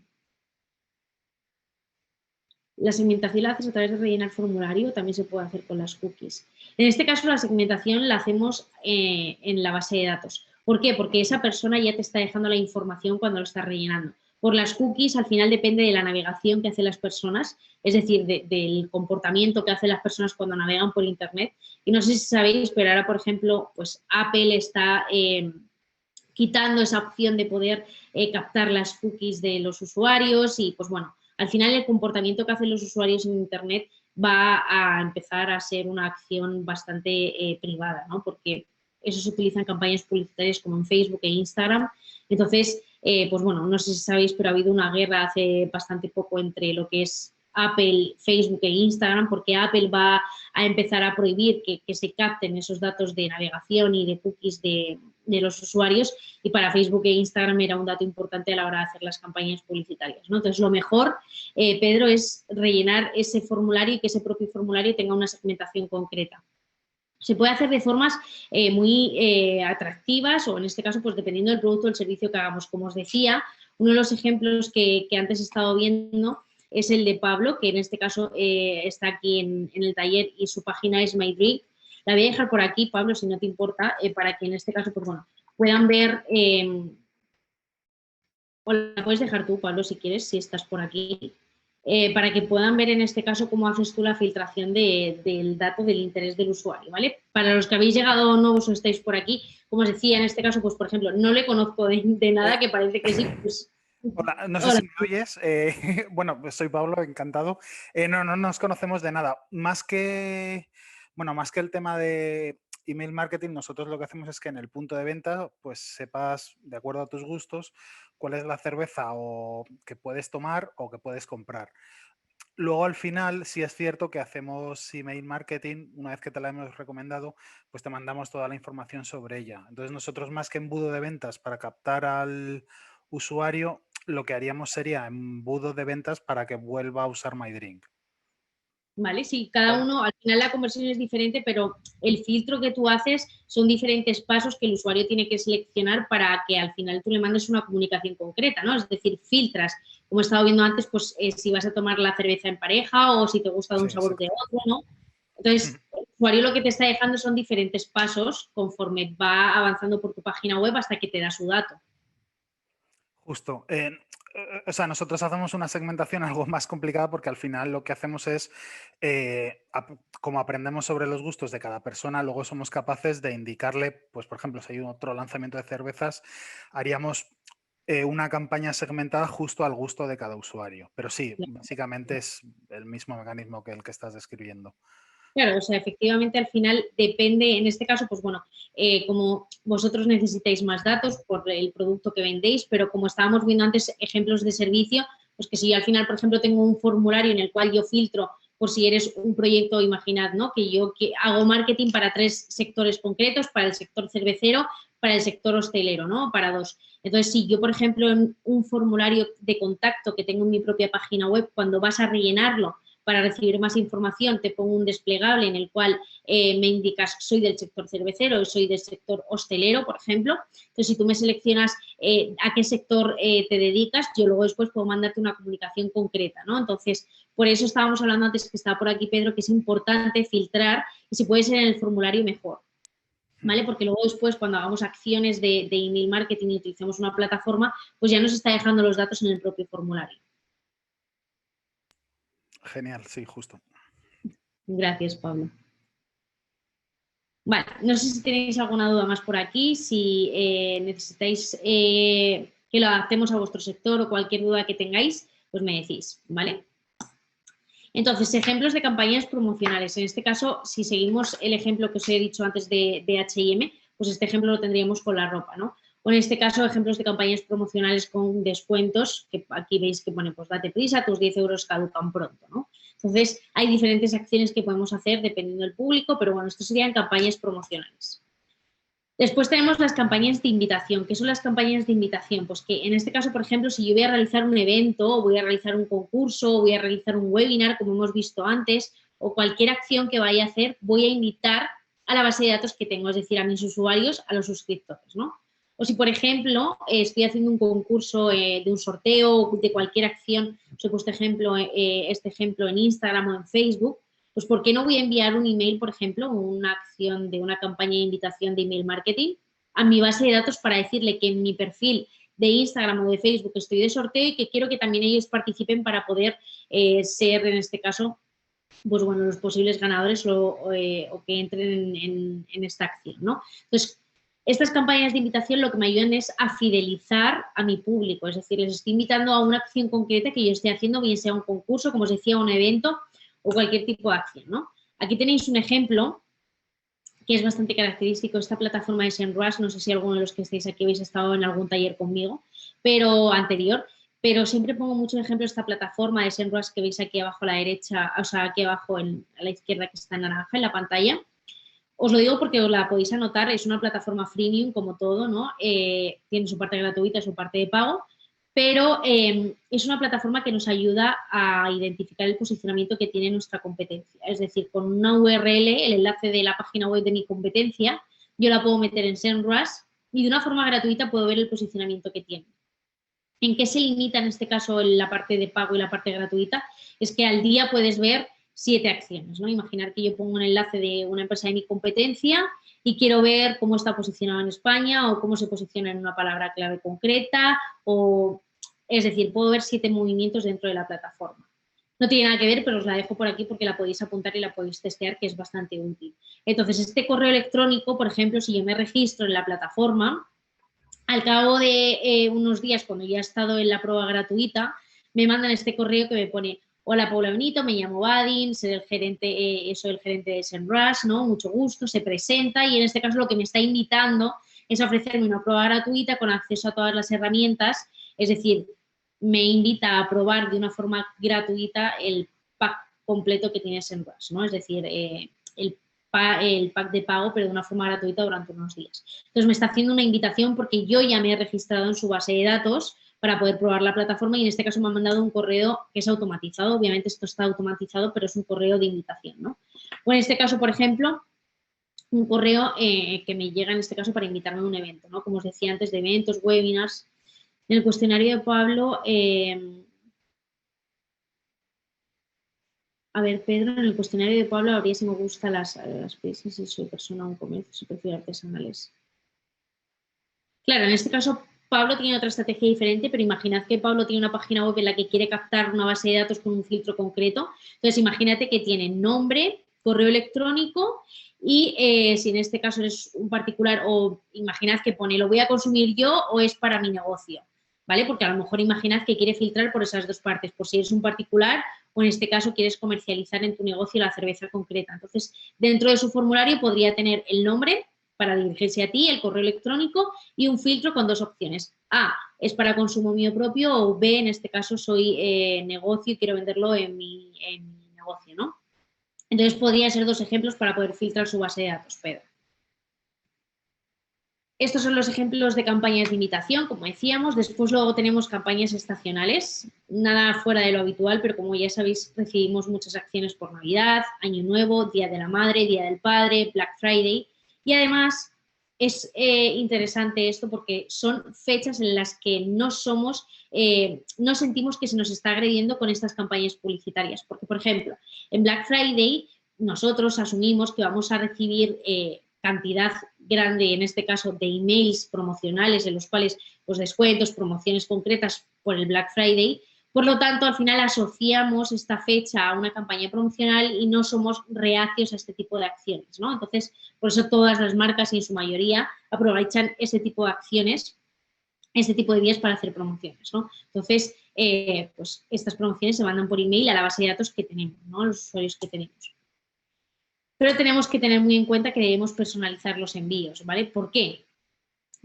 La segmentación la haces a través de rellenar formulario, también se puede hacer con las cookies. En este caso, la segmentación la hacemos en la base de datos. ¿Por qué? Porque esa persona ya te está dejando la información cuando lo está rellenando. Por las cookies, al final depende de la navegación que hacen las personas, es decir, del comportamiento que hacen las personas cuando navegan por Internet. Y no sé si sabéis, pero ahora, por ejemplo, pues Apple está quitando esa opción de poder captar las cookies de los usuarios y, pues bueno, al final el comportamiento que hacen los usuarios en Internet va a empezar a ser una acción bastante privada, ¿no? Porque eso se utiliza en campañas publicitarias como en Facebook e Instagram. Entonces, pues bueno, no sé si sabéis, pero ha habido una guerra hace bastante poco entre lo que es Apple, Facebook e Instagram, porque Apple va a empezar a prohibir que se capten esos datos de navegación y de cookies de los usuarios, y para Facebook e Instagram era un dato importante a la hora de hacer las campañas publicitarias, ¿no? Entonces, lo mejor, Pedro, es rellenar ese formulario y que ese propio formulario tenga una segmentación concreta. Se puede hacer de formas muy atractivas o, en este caso, pues dependiendo del producto o el servicio que hagamos. Como os decía, uno de los ejemplos que antes he estado viendo es el de Pablo, que en este caso está aquí en el taller y su página es MyDrink. La voy a dejar por aquí, Pablo, si no te importa, para que en este caso, pues bueno, puedan ver, o la puedes dejar tú, Pablo, si quieres, si estás por aquí, para que puedan ver en este caso cómo haces tú la filtración del dato del interés del usuario, ¿vale? Para los que habéis llegado nuevos o estáis por aquí, como os decía, en este caso, pues por ejemplo, no le conozco de nada, que parece que sí, pues... Hola, no sé si me oyes. Bueno, pues soy Pablo, encantado. No nos conocemos de nada. Más que el tema de email marketing, nosotros lo que hacemos es que en el punto de venta, pues sepas, de acuerdo a tus gustos, cuál es la cerveza o que puedes tomar o que puedes comprar. Luego, al final, sí es cierto que hacemos email marketing. Una vez que te la hemos recomendado, pues te mandamos toda la información sobre ella. Entonces, nosotros, más que embudo de ventas para captar al usuario, lo que haríamos sería embudo de ventas para que vuelva a usar MyDrink. ¿Vale? Sí, cada uno, al final la conversión es diferente, pero el filtro que tú haces son diferentes pasos que el usuario tiene que seleccionar para que al final tú le mandes una comunicación concreta, ¿no? Es decir, filtras, como he estado viendo antes, pues si vas a tomar la cerveza en pareja o si te gusta de un sabor de otro, ¿no? Entonces, el usuario lo que te está dejando son diferentes pasos conforme va avanzando por tu página web hasta que te da su dato. Justo. O sea, nosotros hacemos una segmentación algo más complicada porque al final lo que hacemos es, como aprendemos sobre los gustos de cada persona, luego somos capaces de indicarle, pues por ejemplo, si hay otro lanzamiento de cervezas, haríamos una campaña segmentada justo al gusto de cada usuario. Pero sí, básicamente es el mismo mecanismo que el que estás describiendo. Claro, o sea, efectivamente al final depende, en este caso, pues bueno, como vosotros necesitáis más datos por el producto que vendéis, pero como estábamos viendo antes ejemplos de servicio, pues que si yo al final, por ejemplo, tengo un formulario en el cual yo filtro por si eres un proyecto, imaginad, ¿no? Que yo hago marketing para 3 sectores concretos, para el sector cervecero, para el sector hostelero, ¿no? Para 2. Entonces, si yo, por ejemplo, en un formulario de contacto que tengo en mi propia página web, cuando vas a rellenarlo, para recibir más información te pongo un desplegable en el cual me indicas soy del sector cervecero y soy del sector hostelero, por ejemplo. Entonces, si tú me seleccionas a qué sector te dedicas, yo luego después puedo mandarte una comunicación concreta, ¿no? Entonces, por eso estábamos hablando antes que estaba por aquí Pedro, que es importante filtrar y si puede ser en el formulario mejor, ¿vale? Porque luego después cuando hagamos acciones de email marketing y utilicemos una plataforma, pues ya nos está dejando los datos en el propio formulario. Genial, sí, justo. Gracias, Pablo. Vale, no sé si tenéis alguna duda más por aquí, si necesitáis que lo adaptemos a vuestro sector o cualquier duda que tengáis, pues me decís, ¿vale? Entonces, ejemplos de campañas promocionales. En este caso, si seguimos el ejemplo que os he dicho antes de H&M, pues este ejemplo lo tendríamos con la ropa, ¿no? O en este caso, ejemplos de campañas promocionales con descuentos, que aquí veis que pone, pues date prisa, tus 10 euros caducan pronto, ¿no? Entonces, hay diferentes acciones que podemos hacer dependiendo del público, pero bueno, esto serían campañas promocionales. Después tenemos las campañas de invitación. ¿Qué son las campañas de invitación? Pues que en este caso, por ejemplo, si yo voy a realizar un evento, o voy a realizar un concurso, o voy a realizar un webinar, como hemos visto antes, o cualquier acción que vaya a hacer, voy a invitar a la base de datos que tengo, es decir, a mis usuarios, a los suscriptores, ¿no? O si, por ejemplo, estoy haciendo un concurso de un sorteo, de cualquier acción, os he puesto este ejemplo en Instagram o en Facebook, pues ¿por qué no voy a enviar un email, por ejemplo, una acción de una campaña de invitación de email marketing a mi base de datos para decirle que en mi perfil de Instagram o de Facebook estoy de sorteo y que quiero que también ellos participen para poder ser, en este caso, pues bueno, los posibles ganadores o que entren en esta acción, ¿no? Entonces, estas campañas de invitación lo que me ayudan es a fidelizar a mi público, es decir, les estoy invitando a una acción concreta que yo esté haciendo, bien sea un concurso, como os decía, un evento o cualquier tipo de acción, ¿no? Aquí tenéis un ejemplo que es bastante característico, esta plataforma de SEMrush, no sé si alguno de los que estáis aquí habéis estado en algún taller conmigo, pero anterior, pero siempre pongo mucho ejemplo esta plataforma de SEMrush que veis aquí abajo a la derecha, o sea, aquí abajo a la izquierda que está en naranja en la pantalla. Os lo digo porque os la podéis anotar, es una plataforma freemium como todo, ¿no? Tiene su parte gratuita y su parte de pago, pero es una plataforma que nos ayuda a identificar el posicionamiento que tiene nuestra competencia. Es decir, con una URL, el enlace de la página web de mi competencia, yo la puedo meter en SEMrush y de una forma gratuita puedo ver el posicionamiento que tiene. ¿En qué se limita en este caso la parte de pago y la parte gratuita? Es que al día puedes ver 7 acciones, ¿no? Imaginar que yo pongo un enlace de una empresa de mi competencia y quiero ver cómo está posicionado en España o cómo se posiciona en una palabra clave concreta o, es decir, puedo ver 7 movimientos dentro de la plataforma. No tiene nada que ver, pero os la dejo por aquí porque la podéis apuntar y la podéis testear, que es bastante útil. Entonces, este correo electrónico, por ejemplo, si yo me registro en la plataforma, al cabo de unos días, cuando ya he estado en la prueba gratuita, me mandan este correo que me pone: hola, Paula Benito, me llamo Badin, soy el gerente de SEMrush, ¿no? Mucho gusto, se presenta y en este caso lo que me está invitando es a ofrecerme una prueba gratuita con acceso a todas las herramientas, es decir, me invita a probar de una forma gratuita el pack completo que tiene SEMrush, ¿no? Es decir, el pack de pago, pero de una forma gratuita durante unos días. Entonces, me está haciendo una invitación porque yo ya me he registrado en su base de datos para poder probar la plataforma y en este caso me han mandado un correo que es automatizado. Obviamente esto está automatizado, pero es un correo de invitación, ¿no? O en este caso, por ejemplo, un correo que me llega en este caso para invitarme a un evento, ¿no? Como os decía antes, de eventos, webinars. En el cuestionario de Pablo, a ver, Pedro, en el cuestionario de Pablo habría si me gustan las piezas, si soy persona o un comercio, si prefiero artesanales. Claro, en este caso Pablo tiene otra estrategia diferente, pero imaginad que Pablo tiene una página web en la que quiere captar una base de datos con un filtro concreto. Entonces, imagínate que tiene nombre, correo electrónico y si en este caso eres un particular o imaginad que pone, ¿lo voy a consumir yo o es para mi negocio? ¿Vale? Porque a lo mejor imaginad que quiere filtrar por esas dos partes, por si eres un particular o en este caso quieres comercializar en tu negocio la cerveza concreta. Entonces, dentro de su formulario podría tener el nombre para dirigirse a ti, el correo electrónico y un filtro con dos opciones. A, es para consumo mío propio o B, en este caso soy negocio y quiero venderlo en mi negocio, ¿no? Entonces, podría ser dos ejemplos para poder filtrar su base de datos, Pedro. Estos son los ejemplos de campañas de invitación, como decíamos. Después luego tenemos campañas estacionales, nada fuera de lo habitual, pero como ya sabéis, recibimos muchas acciones por Navidad, Año Nuevo, Día de la Madre, Día del Padre, Black Friday. Y además es interesante esto porque son fechas en las que no sentimos que se nos está agrediendo con estas campañas publicitarias. Porque, por ejemplo, en Black Friday nosotros asumimos que vamos a recibir cantidad grande, en este caso, de emails promocionales en los cuales, pues, descuentos, promociones concretas por el Black Friday. Por lo tanto, al final asociamos esta fecha a una campaña promocional y no somos reacios a este tipo de acciones, ¿no? Entonces, por eso todas las marcas, y en su mayoría, aprovechan ese tipo de acciones, este tipo de días para hacer promociones, ¿no? Entonces, pues estas promociones se mandan por email a la base de datos que tenemos, ¿no? Los usuarios que tenemos. Pero tenemos que tener muy en cuenta que debemos personalizar los envíos, ¿vale? ¿Por qué?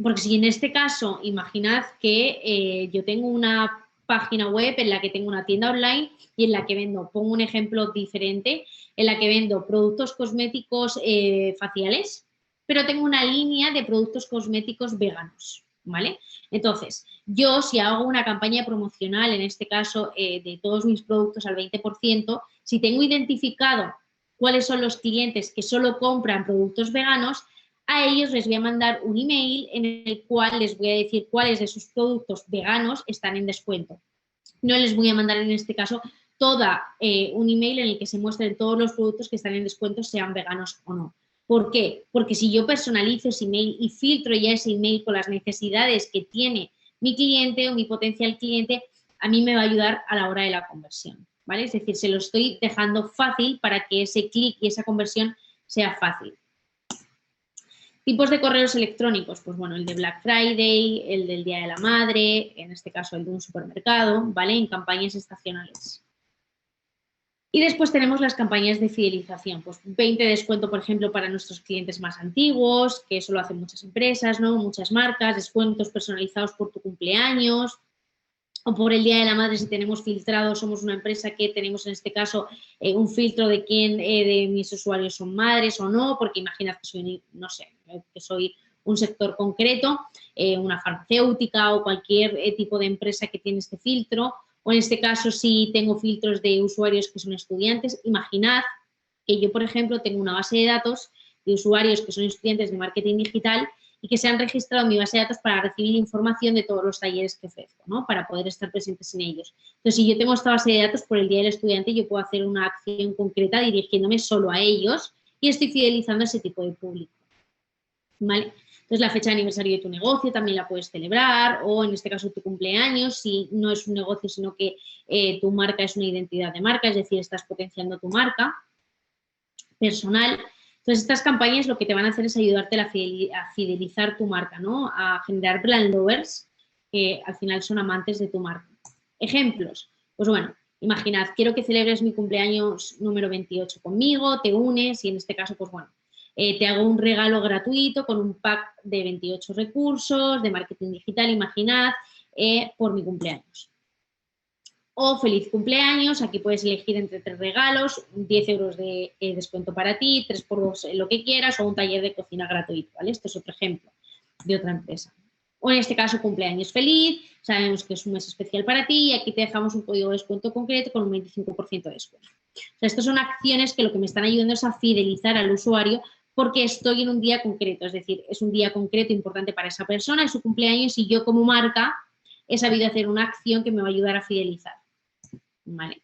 Porque si en este caso, imaginad que yo tengo una página web en la que tengo una tienda online y en la que vendo, pongo un ejemplo diferente, en la que vendo productos cosméticos faciales, pero tengo una línea de productos cosméticos veganos, ¿vale? Entonces, yo si hago una campaña promocional, en este caso de todos mis productos al 20%, si tengo identificado cuáles son los clientes que solo compran productos veganos, a ellos les voy a mandar un email en el cual les voy a decir cuáles de sus productos veganos están en descuento. No les voy a mandar en este caso un email en el que se muestren todos los productos que están en descuento, sean veganos o no. ¿Por qué? Porque si yo personalizo ese email y filtro ya ese email con las necesidades que tiene mi cliente o mi potencial cliente, a mí me va a ayudar a la hora de la conversión, ¿vale? Es decir, se lo estoy dejando fácil para que ese clic y esa conversión sea fácil. Tipos de correos electrónicos, pues bueno, el de Black Friday, el del Día de la Madre, en este caso el de un supermercado, ¿vale? En campañas estacionales. Y después tenemos las campañas de fidelización, pues 20 de descuento, por ejemplo, para nuestros clientes más antiguos, que eso lo hacen muchas empresas, ¿no? Muchas marcas, descuentos personalizados por tu cumpleaños, o por el Día de la Madre, si tenemos filtrado, somos una empresa que tenemos en este caso un filtro de quién de mis usuarios son madres o no, porque imaginad que soy, no sé, que soy un sector concreto, una farmacéutica o cualquier tipo de empresa que tiene este filtro, o en este caso si tengo filtros de usuarios que son estudiantes, imaginad que yo, por ejemplo, tengo una base de datos de usuarios que son estudiantes de marketing digital y que se han registrado en mi base de datos para recibir información de todos los talleres que ofrezco, ¿no? Para poder estar presentes en ellos. Entonces, si yo tengo esta base de datos por el Día del Estudiante, yo puedo hacer una acción concreta dirigiéndome solo a ellos y estoy fidelizando a ese tipo de público, ¿vale? Entonces, la fecha de aniversario de tu negocio también la puedes celebrar o, en este caso, tu cumpleaños, si no es un negocio, sino que tu marca es una identidad de marca, es decir, estás potenciando tu marca personal. Entonces, estas campañas lo que te van a hacer es ayudarte a fidelizar tu marca, ¿no? A generar brand lovers que al final son amantes de tu marca. Ejemplos. Pues bueno, imaginad, quiero que celebres mi cumpleaños número 28 conmigo, te unes y en este caso, pues bueno, te hago un regalo gratuito con un pack de 28 recursos de marketing digital, imaginad, por mi cumpleaños. O feliz cumpleaños, aquí puedes elegir entre 3 regalos, 10 euros de descuento para ti, 3x2 lo que quieras o un taller de cocina gratuito, ¿vale? Esto es otro ejemplo de otra empresa. O en este caso, cumpleaños feliz, sabemos que es un mes especial para ti y aquí te dejamos un código de descuento concreto con un 25% de descuento. O sea, estas son acciones que lo que me están ayudando es a fidelizar al usuario porque estoy en un día concreto, es decir, es un día concreto importante para esa persona, es su cumpleaños y yo como marca he sabido hacer una acción que me va a ayudar a fidelizar. ¿Vale?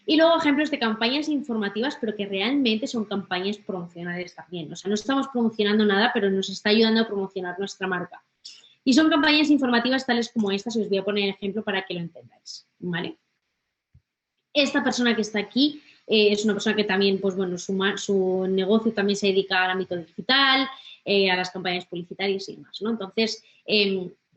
Y luego ejemplos de campañas informativas, pero que realmente son campañas promocionales también. O sea, no estamos promocionando nada, pero nos está ayudando a promocionar nuestra marca. Y son campañas informativas tales como estas, y os voy a poner ejemplo para que lo entendáis. ¿Vale? Esta persona que está aquí es una persona que también, pues bueno, su negocio también se dedica al ámbito digital, a las campañas publicitarias y demás, ¿no? Entonces,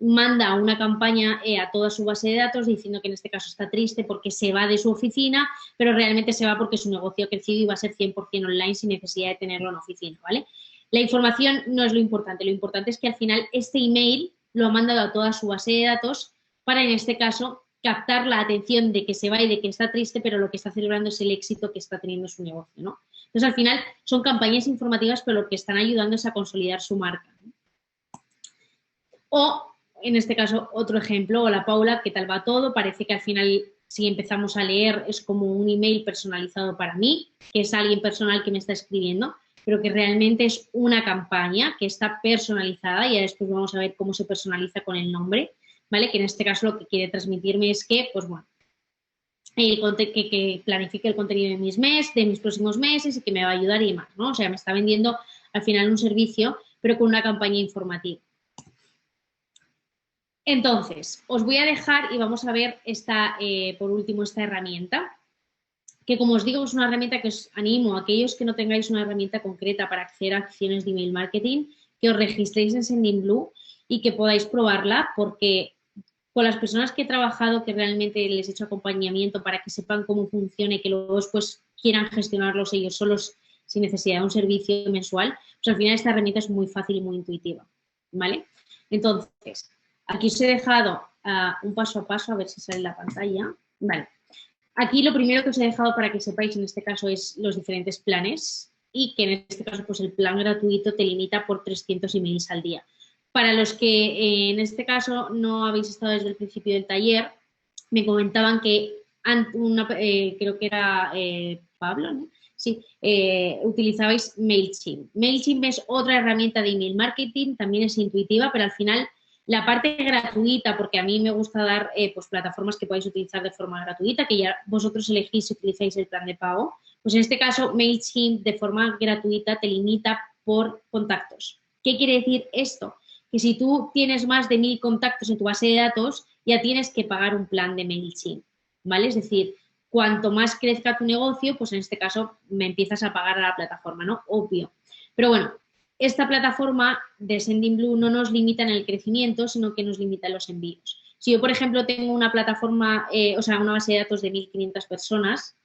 manda una campaña a toda su base de datos diciendo que en este caso está triste porque se va de su oficina, pero realmente se va porque su negocio ha crecido y va a ser 100% online sin necesidad de tenerlo en oficina, ¿vale? La información no es lo importante es que al final este email lo ha mandado a toda su base de datos para, en este caso, captar la atención de que se va y de que está triste, pero lo que está celebrando es el éxito que está teniendo su negocio, ¿no? Entonces, al final, son campañas informativas, pero lo que están ayudando es a consolidar su marca, ¿no? O, en este caso, otro ejemplo, hola Paula, ¿qué tal va todo? Parece que al final, si empezamos a leer, es como un email personalizado para mí, que es alguien personal que me está escribiendo, pero que realmente es una campaña que está personalizada y ya después vamos a ver cómo se personaliza con el nombre, ¿vale? Que en este caso lo que quiere transmitirme es que, pues bueno, que planifique el contenido de mis próximos meses y que me va a ayudar y demás, ¿no? O sea, me está vendiendo al final un servicio, pero con una campaña informativa. Entonces, os voy a dejar y vamos a ver por último, esta herramienta, que como os digo es una herramienta que os animo a aquellos que no tengáis una herramienta concreta para acceder a acciones de email marketing, que os registréis en Sendinblue y que podáis probarla, porque con las personas que he trabajado, que realmente les he hecho acompañamiento para que sepan cómo funciona y que luego después quieran gestionarlos ellos solos sin necesidad de un servicio mensual, pues al final esta herramienta es muy fácil y muy intuitiva, ¿vale? Entonces, aquí os he dejado un paso a paso, a ver si sale la pantalla. Vale. Aquí lo primero que os he dejado para que sepáis en este caso es los diferentes planes y que en este caso pues el plan gratuito te limita por 300 emails al día. Para los que en este caso no habéis estado desde el principio del taller, me comentaban que creo que era Pablo, ¿no? Sí, utilizabais MailChimp. MailChimp es otra herramienta de email marketing, también es intuitiva, pero al final la parte gratuita, porque a mí me gusta dar pues plataformas que podáis utilizar de forma gratuita, que ya vosotros elegís si utilizáis el plan de pago, pues en este caso MailChimp de forma gratuita te limita por contactos. ¿Qué quiere decir esto? Que si tú tienes más de 1000 contactos en tu base de datos, ya tienes que pagar un plan de MailChimp, ¿vale? Es decir, cuanto más crezca tu negocio, pues en este caso me empiezas a pagar a la plataforma, ¿no? Obvio. Pero bueno, esta plataforma de Sendinblue no nos limita en el crecimiento, sino que nos limita en los envíos. Si yo, por ejemplo, tengo una plataforma, una base de datos de 1500 personas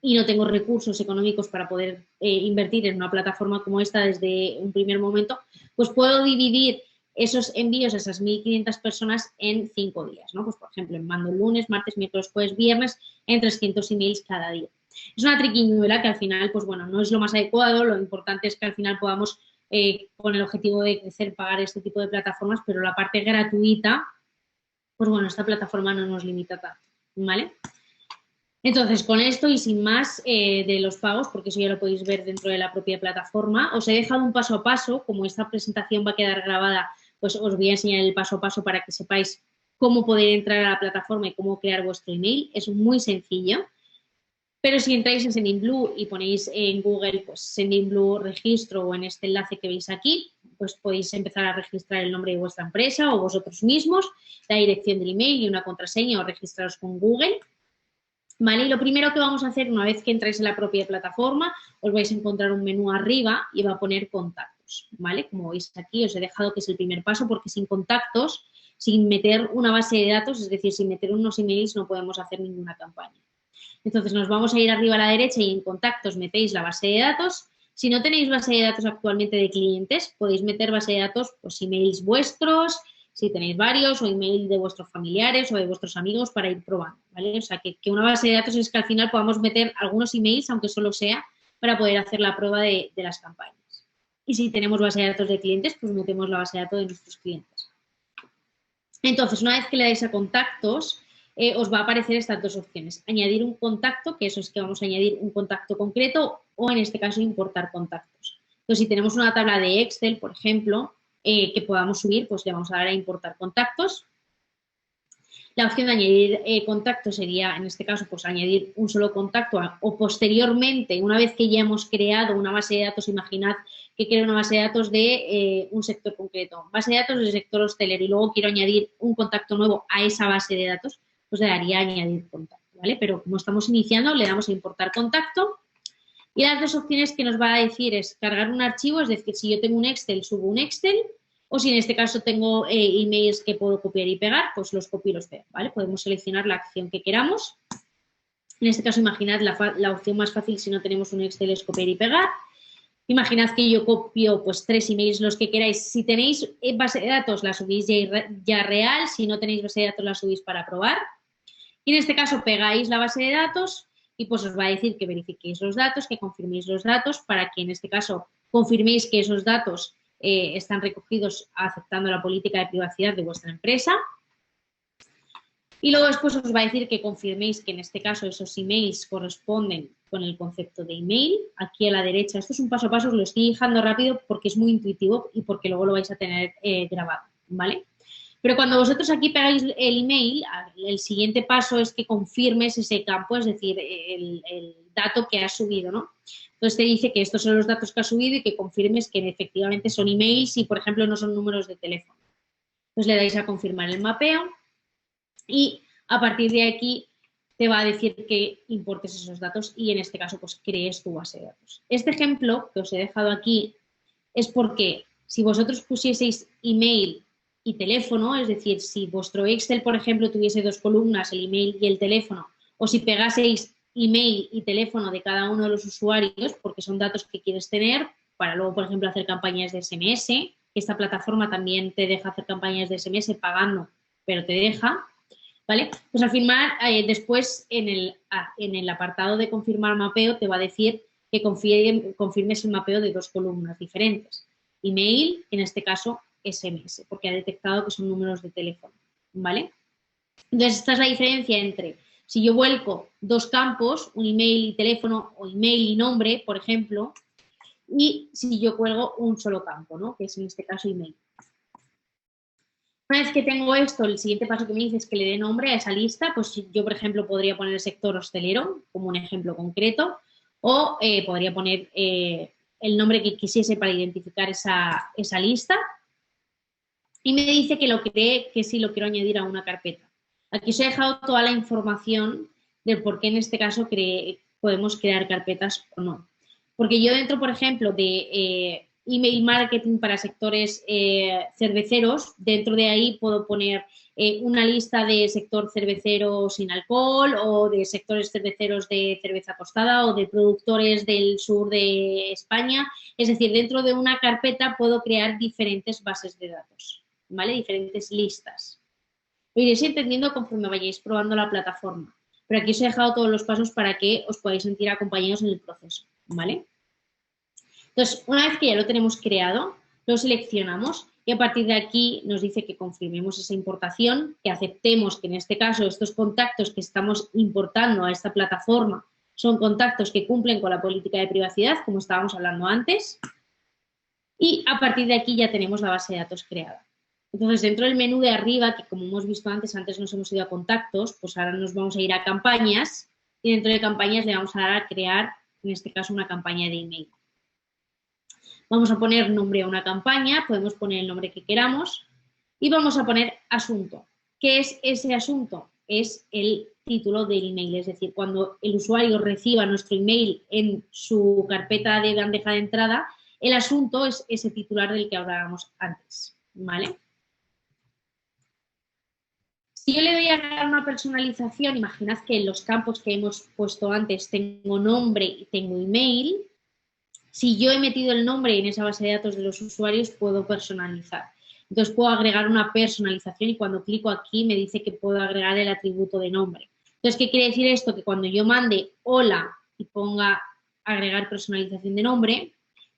y no tengo recursos económicos para poder invertir en una plataforma como esta desde un primer momento, pues puedo dividir esos envíos a esas 1500 personas en 5 días, ¿no? Pues, por ejemplo, mando lunes, martes, miércoles, jueves, viernes, en 300 emails cada día. Es una triquiñuela que al final, pues bueno, no es lo más adecuado, lo importante es que al final podamos, con el objetivo de crecer, pagar este tipo de plataformas, pero la parte gratuita, pues bueno, esta plataforma no nos limita tanto, ¿vale? Entonces, con esto y sin más de los pagos, porque eso ya lo podéis ver dentro de la propia plataforma, os he dejado un paso a paso, como esta presentación va a quedar grabada, pues os voy a enseñar el paso a paso para que sepáis cómo poder entrar a la plataforma y cómo crear vuestro email. Es muy sencillo, pero si entráis en Sendinblue y ponéis en Google pues Sendinblue registro o en este enlace que veis aquí, pues podéis empezar a registrar el nombre de vuestra empresa o vosotros mismos, la dirección del email y una contraseña o registraros con Google. ¿Vale? Y lo primero que vamos a hacer una vez que entráis en la propia plataforma, os vais a encontrar un menú arriba y va a poner contactos, ¿vale? Como veis aquí os he dejado que es el primer paso porque sin contactos, sin meter una base de datos, es decir, sin meter unos emails no podemos hacer ninguna campaña. Entonces nos vamos a ir arriba a la derecha y en contactos metéis la base de datos. Si no tenéis base de datos actualmente de clientes, podéis meter base de datos, pues emails vuestros, si tenéis varios, o email de vuestros familiares o de vuestros amigos para ir probando, ¿vale? O sea, que una base de datos es que al final podamos meter algunos emails, aunque solo sea, para poder hacer la prueba de las campañas. Y si tenemos base de datos de clientes, pues metemos la base de datos de nuestros clientes. Entonces, una vez que le dais a contactos, os va a aparecer estas dos opciones. Añadir un contacto, que eso es que vamos a añadir un contacto concreto, o en este caso importar contactos. Entonces, si tenemos una tabla de Excel, por ejemplo, que podamos subir, pues le vamos a dar a importar contactos. La opción de añadir contactos sería, en este caso, pues añadir un solo contacto o posteriormente, una vez que ya hemos creado una base de datos, imaginad que quiero una base de datos de un sector concreto, base de datos del sector hostelero y luego quiero añadir un contacto nuevo a esa base de datos, pues le daría a añadir contacto, ¿vale? Pero como estamos iniciando, le damos a importar contacto y las dos opciones que nos va a decir es cargar un archivo, es decir, si yo tengo un Excel, subo un Excel. O si en este caso tengo emails que puedo copiar y pegar, pues los copio y los pego, ¿vale? Podemos seleccionar la acción que queramos. En este caso, imaginad la opción más fácil si no tenemos un Excel es copiar y pegar. Imaginad que yo copio pues 3 emails, los que queráis. Si tenéis base de datos, la subís ya real. Si no tenéis base de datos, la subís para probar. Y en este caso, pegáis la base de datos y pues os va a decir que verifiquéis los datos, que confirméis los datos para que en este caso confirméis que esos datos están recogidos aceptando la política de privacidad de vuestra empresa. Y luego después os va a decir que confirméis que en este caso esos emails corresponden con el concepto de email. Aquí a la derecha, esto es un paso a paso, os lo estoy dejando rápido porque es muy intuitivo y porque luego lo vais a tener grabado, ¿vale? Pero cuando vosotros aquí pegáis el email, el siguiente paso es que confirmes ese campo, es decir, el dato que has subido, ¿no? Entonces te dice que estos son los datos que has subido y que confirmes que efectivamente son emails y, por ejemplo, no son números de teléfono. Entonces le dais a confirmar el mapeo y a partir de aquí te va a decir que importes esos datos y en este caso pues crees tu base de datos. Este ejemplo que os he dejado aquí es porque si vosotros pusieseis email y teléfono, es decir, si vuestro Excel, por ejemplo, tuviese 2 columnas, el email y el teléfono, o si pegaseis email y teléfono de cada uno de los usuarios, porque son datos que quieres tener para luego, por ejemplo, hacer campañas de SMS. Esta plataforma también te deja hacer campañas de SMS pagando, pero te deja, ¿vale? Pues al firmar, después en el apartado de confirmar mapeo te va a decir que confirmes el mapeo de 2 columnas diferentes. Email, en este caso, SMS, porque ha detectado que son números de teléfono, ¿vale? Entonces, esta es la diferencia entre si yo vuelco 2 campos, un email y teléfono o email y nombre, por ejemplo, y si yo cuelgo un solo campo, ¿no? Que es en este caso email. Una vez que tengo esto, el siguiente paso que me dice es que le dé nombre a esa lista, pues yo, por ejemplo, podría poner el sector hostelero como un ejemplo concreto o podría poner el nombre que quisiese para identificar esa lista y me dice que lo cree, que sí lo quiero añadir a una carpeta. Aquí os he dejado toda la información de por qué en este caso podemos crear carpetas o no. Porque yo dentro, por ejemplo, de email marketing para sectores cerveceros, dentro de ahí puedo poner una lista de sector cervecero sin alcohol o de sectores cerveceros de cerveza tostada o de productores del sur de España. Es decir, dentro de una carpeta puedo crear diferentes bases de datos, ¿vale? Diferentes listas. Lo iréis entendiendo conforme vayáis probando la plataforma. Pero aquí os he dejado todos los pasos para que os podáis sentir acompañados en el proceso, ¿vale? Entonces, una vez que ya lo tenemos creado, lo seleccionamos y a partir de aquí nos dice que confirmemos esa importación, que aceptemos que en este caso estos contactos que estamos importando a esta plataforma son contactos que cumplen con la política de privacidad, como estábamos hablando antes, y a partir de aquí ya tenemos la base de datos creada. Entonces, dentro del menú de arriba, que como hemos visto antes nos hemos ido a contactos, pues ahora nos vamos a ir a campañas y dentro de campañas le vamos a dar a crear, en este caso, una campaña de email. Vamos a poner nombre a una campaña, podemos poner el nombre que queramos y vamos a poner asunto. ¿Qué es ese asunto? Es el título del email, es decir, cuando el usuario reciba nuestro email en su carpeta de bandeja de entrada, el asunto es ese titular del que hablábamos antes, ¿vale? Si yo le doy a agregar una personalización, imaginad que en los campos que hemos puesto antes tengo nombre y tengo email. Si yo he metido el nombre en esa base de datos de los usuarios, puedo personalizar. Entonces, puedo agregar una personalización y cuando clico aquí me dice que puedo agregar el atributo de nombre. Entonces, ¿qué quiere decir esto? Que cuando yo mande hola y ponga agregar personalización de nombre,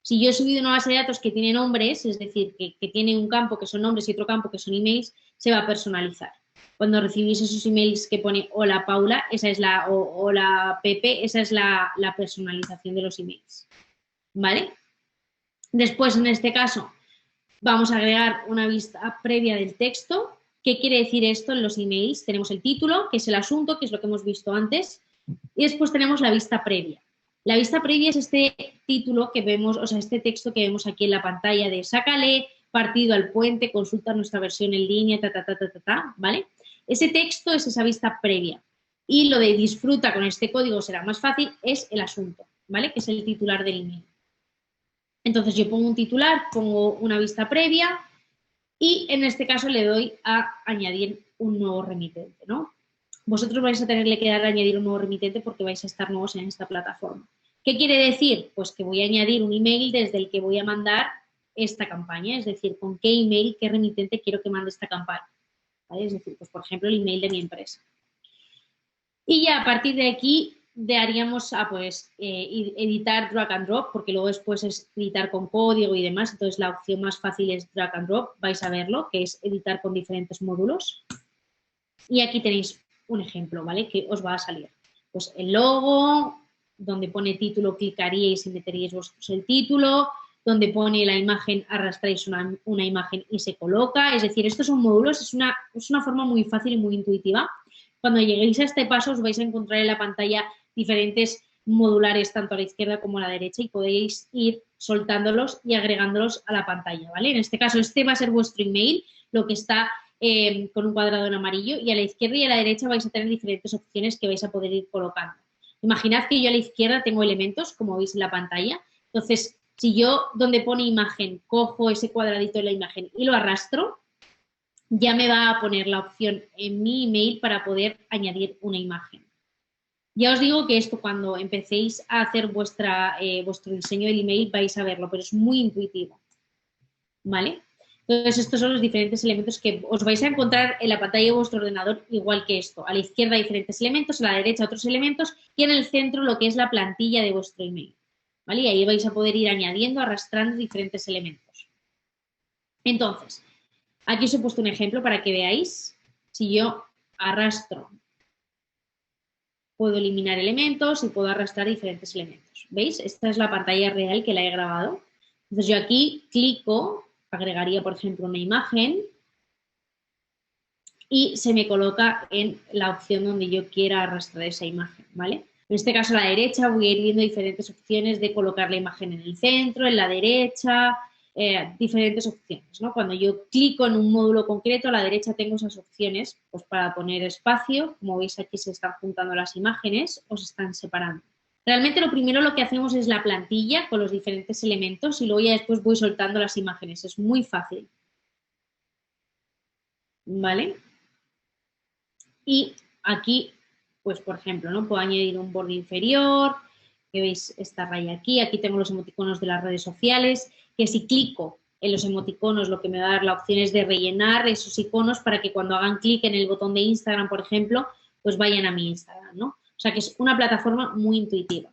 Si yo he subido una base de datos que tiene nombres, es decir, que tiene un campo que son nombres y otro campo que son emails, se va a personalizar. Cuando recibís esos emails que pone hola Paula, esa es o hola Pepe, esa es la personalización de los emails. ¿Vale? Después, en este caso, vamos a agregar una vista previa del texto. ¿Qué quiere decir esto en los emails? Tenemos el título, que es el asunto, que es lo que hemos visto antes, y después tenemos la vista previa. La vista previa es este título que vemos, o sea, este texto que vemos aquí en la pantalla de sácale partido al puente, consulta nuestra versión en línea, ¿vale? Ese texto es esa vista previa. Y lo de disfruta con este código será más fácil, es el asunto, ¿vale? Que es el titular del email. Entonces yo pongo un titular, pongo una vista previa y en este caso le doy a añadir un nuevo remitente, ¿no? Vosotros vais a tenerle que dar a añadir un nuevo remitente porque vais a estar nuevos en esta plataforma. ¿Qué quiere decir? Pues que voy a añadir un email desde el que voy a mandar esta campaña, es decir, con qué email, qué remitente quiero que mande esta campaña, ¿vale? Es decir, pues por ejemplo, el email de mi empresa. Y ya a partir de aquí haríamos editar drag and drop, porque luego después es editar con código y demás, entonces la opción más fácil es drag and drop, vais a verlo, que es editar con diferentes módulos. Y aquí tenéis un ejemplo, ¿vale? Que os va a salir. Pues el logo, donde pone título clicaríais y meteríais vosotros el título, donde pone la imagen arrastráis una imagen y se coloca, es decir, estos son módulos, es una forma muy fácil y muy intuitiva. Cuando lleguéis a este paso os vais a encontrar en la pantalla diferentes modulares tanto a la izquierda como a la derecha y podéis ir soltándolos y agregándolos a la pantalla, ¿vale? En este caso este va a ser vuestro email, lo que está con un cuadrado en amarillo y a la izquierda y a la derecha vais a tener diferentes opciones que vais a poder ir colocando. Imaginad que yo a la izquierda tengo elementos, como veis en la pantalla, entonces si yo donde pone imagen cojo ese cuadradito de la imagen y lo arrastro, ya me va a poner la opción en mi email para poder añadir una imagen. Ya os digo que esto cuando empecéis a hacer vuestro diseño del email vais a verlo, pero es muy intuitivo, ¿vale? Entonces estos son los diferentes elementos que os vais a encontrar en la pantalla de vuestro ordenador igual que esto. A la izquierda diferentes elementos, a la derecha otros elementos y en el centro lo que es la plantilla de vuestro email, ¿vale? Y ahí vais a poder ir añadiendo, arrastrando diferentes elementos. Entonces, aquí os he puesto un ejemplo para que veáis. Si yo arrastro, puedo eliminar elementos y puedo arrastrar diferentes elementos. ¿Veis? Esta es la pantalla real que la he grabado. Entonces yo aquí clico, agregaría por ejemplo una imagen y se me coloca en la opción donde yo quiera arrastrar esa imagen, ¿vale? En este caso a la derecha voy a ir viendo diferentes opciones de colocar la imagen en el centro, en la derecha, diferentes opciones, ¿no? Cuando yo clico en un módulo concreto, a la derecha tengo esas opciones pues para poner espacio. Como veis aquí se están juntando las imágenes o se están separando. Realmente lo primero lo que hacemos es la plantilla con los diferentes elementos y luego ya después voy soltando las imágenes. Es muy fácil. ¿Vale? Y aquí, pues por ejemplo, ¿no? Puedo añadir un borde inferior, que veis esta raya aquí. Aquí tengo los emoticonos de las redes sociales, que si clico en los emoticonos lo que me va a dar la opción es de rellenar esos iconos para que cuando hagan clic en el botón de Instagram, por ejemplo, pues vayan a mi Instagram, ¿no? O sea que es una plataforma muy intuitiva.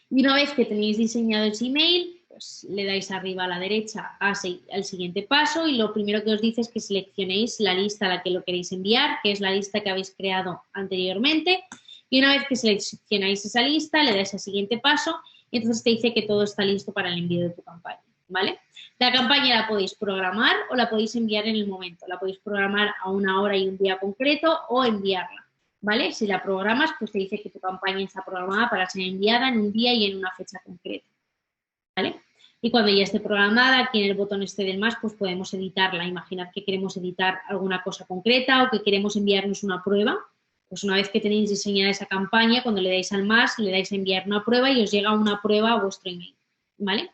Y una vez que tenéis diseñado ese email, pues le dais arriba a la derecha al siguiente paso y lo primero que os dice es que seleccionéis la lista a la que lo queréis enviar, que es la lista que habéis creado anteriormente. Y una vez que seleccionáis esa lista, le dais al siguiente paso y entonces te dice que todo está listo para el envío de tu campaña, ¿vale? La campaña la podéis programar o la podéis enviar en el momento. La podéis programar a una hora y un día concreto o enviarla, ¿vale? Si la programas, pues te dice que tu campaña está programada para ser enviada en un día y en una fecha concreta, ¿vale? Y cuando ya esté programada, aquí en el botón este del más, pues podemos editarla. Imaginad que queremos editar alguna cosa concreta o que queremos enviarnos una prueba. Pues una vez que tenéis diseñada esa campaña, cuando le dais al más, le dais a enviar una prueba y os llega una prueba a vuestro email, ¿vale?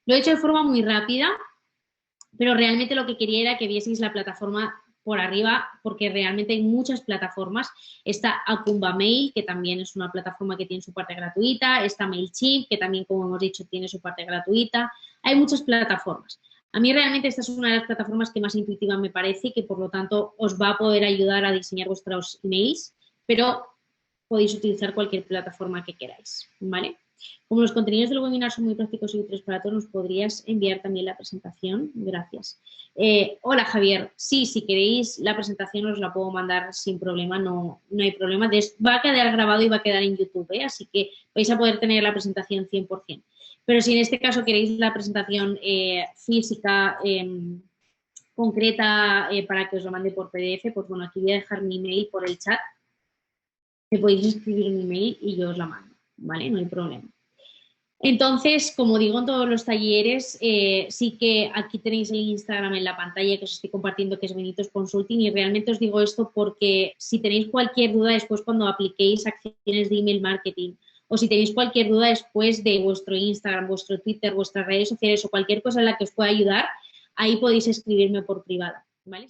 Lo he hecho de forma muy rápida, pero realmente lo que quería era que vieseis la plataforma por arriba, porque realmente hay muchas plataformas. Está Acumba Mail, que también es una plataforma que tiene su parte gratuita. Está MailChimp, que también, como hemos dicho, tiene su parte gratuita. Hay muchas plataformas. A mí realmente esta es una de las plataformas que más intuitiva me parece y que por lo tanto os va a poder ayudar a diseñar vuestros emails, pero podéis utilizar cualquier plataforma que queráis, ¿vale? Como los contenidos del webinar son muy prácticos y útiles para todos, ¿nos podrías enviar también la presentación? Gracias. Hola, Javier. Sí, si queréis la presentación os la puedo mandar sin problema, no hay problema. Va a quedar grabado y va a quedar en YouTube, así que vais a poder tener la presentación 100%. Pero si en este caso queréis la presentación física, concreta, para que os lo mande por PDF, pues bueno, aquí voy a dejar mi email por el chat. Me podéis escribir un email y yo os la mando, ¿vale? No hay problema. Entonces, como digo en todos los talleres, sí que aquí tenéis el Instagram en la pantalla que os estoy compartiendo, que es Benitos Consulting, y realmente os digo esto porque si tenéis cualquier duda después cuando apliquéis acciones de email marketing o si tenéis cualquier duda después de vuestro Instagram, vuestro Twitter, vuestras redes sociales o cualquier cosa en la que os pueda ayudar, ahí podéis escribirme por privado, ¿vale?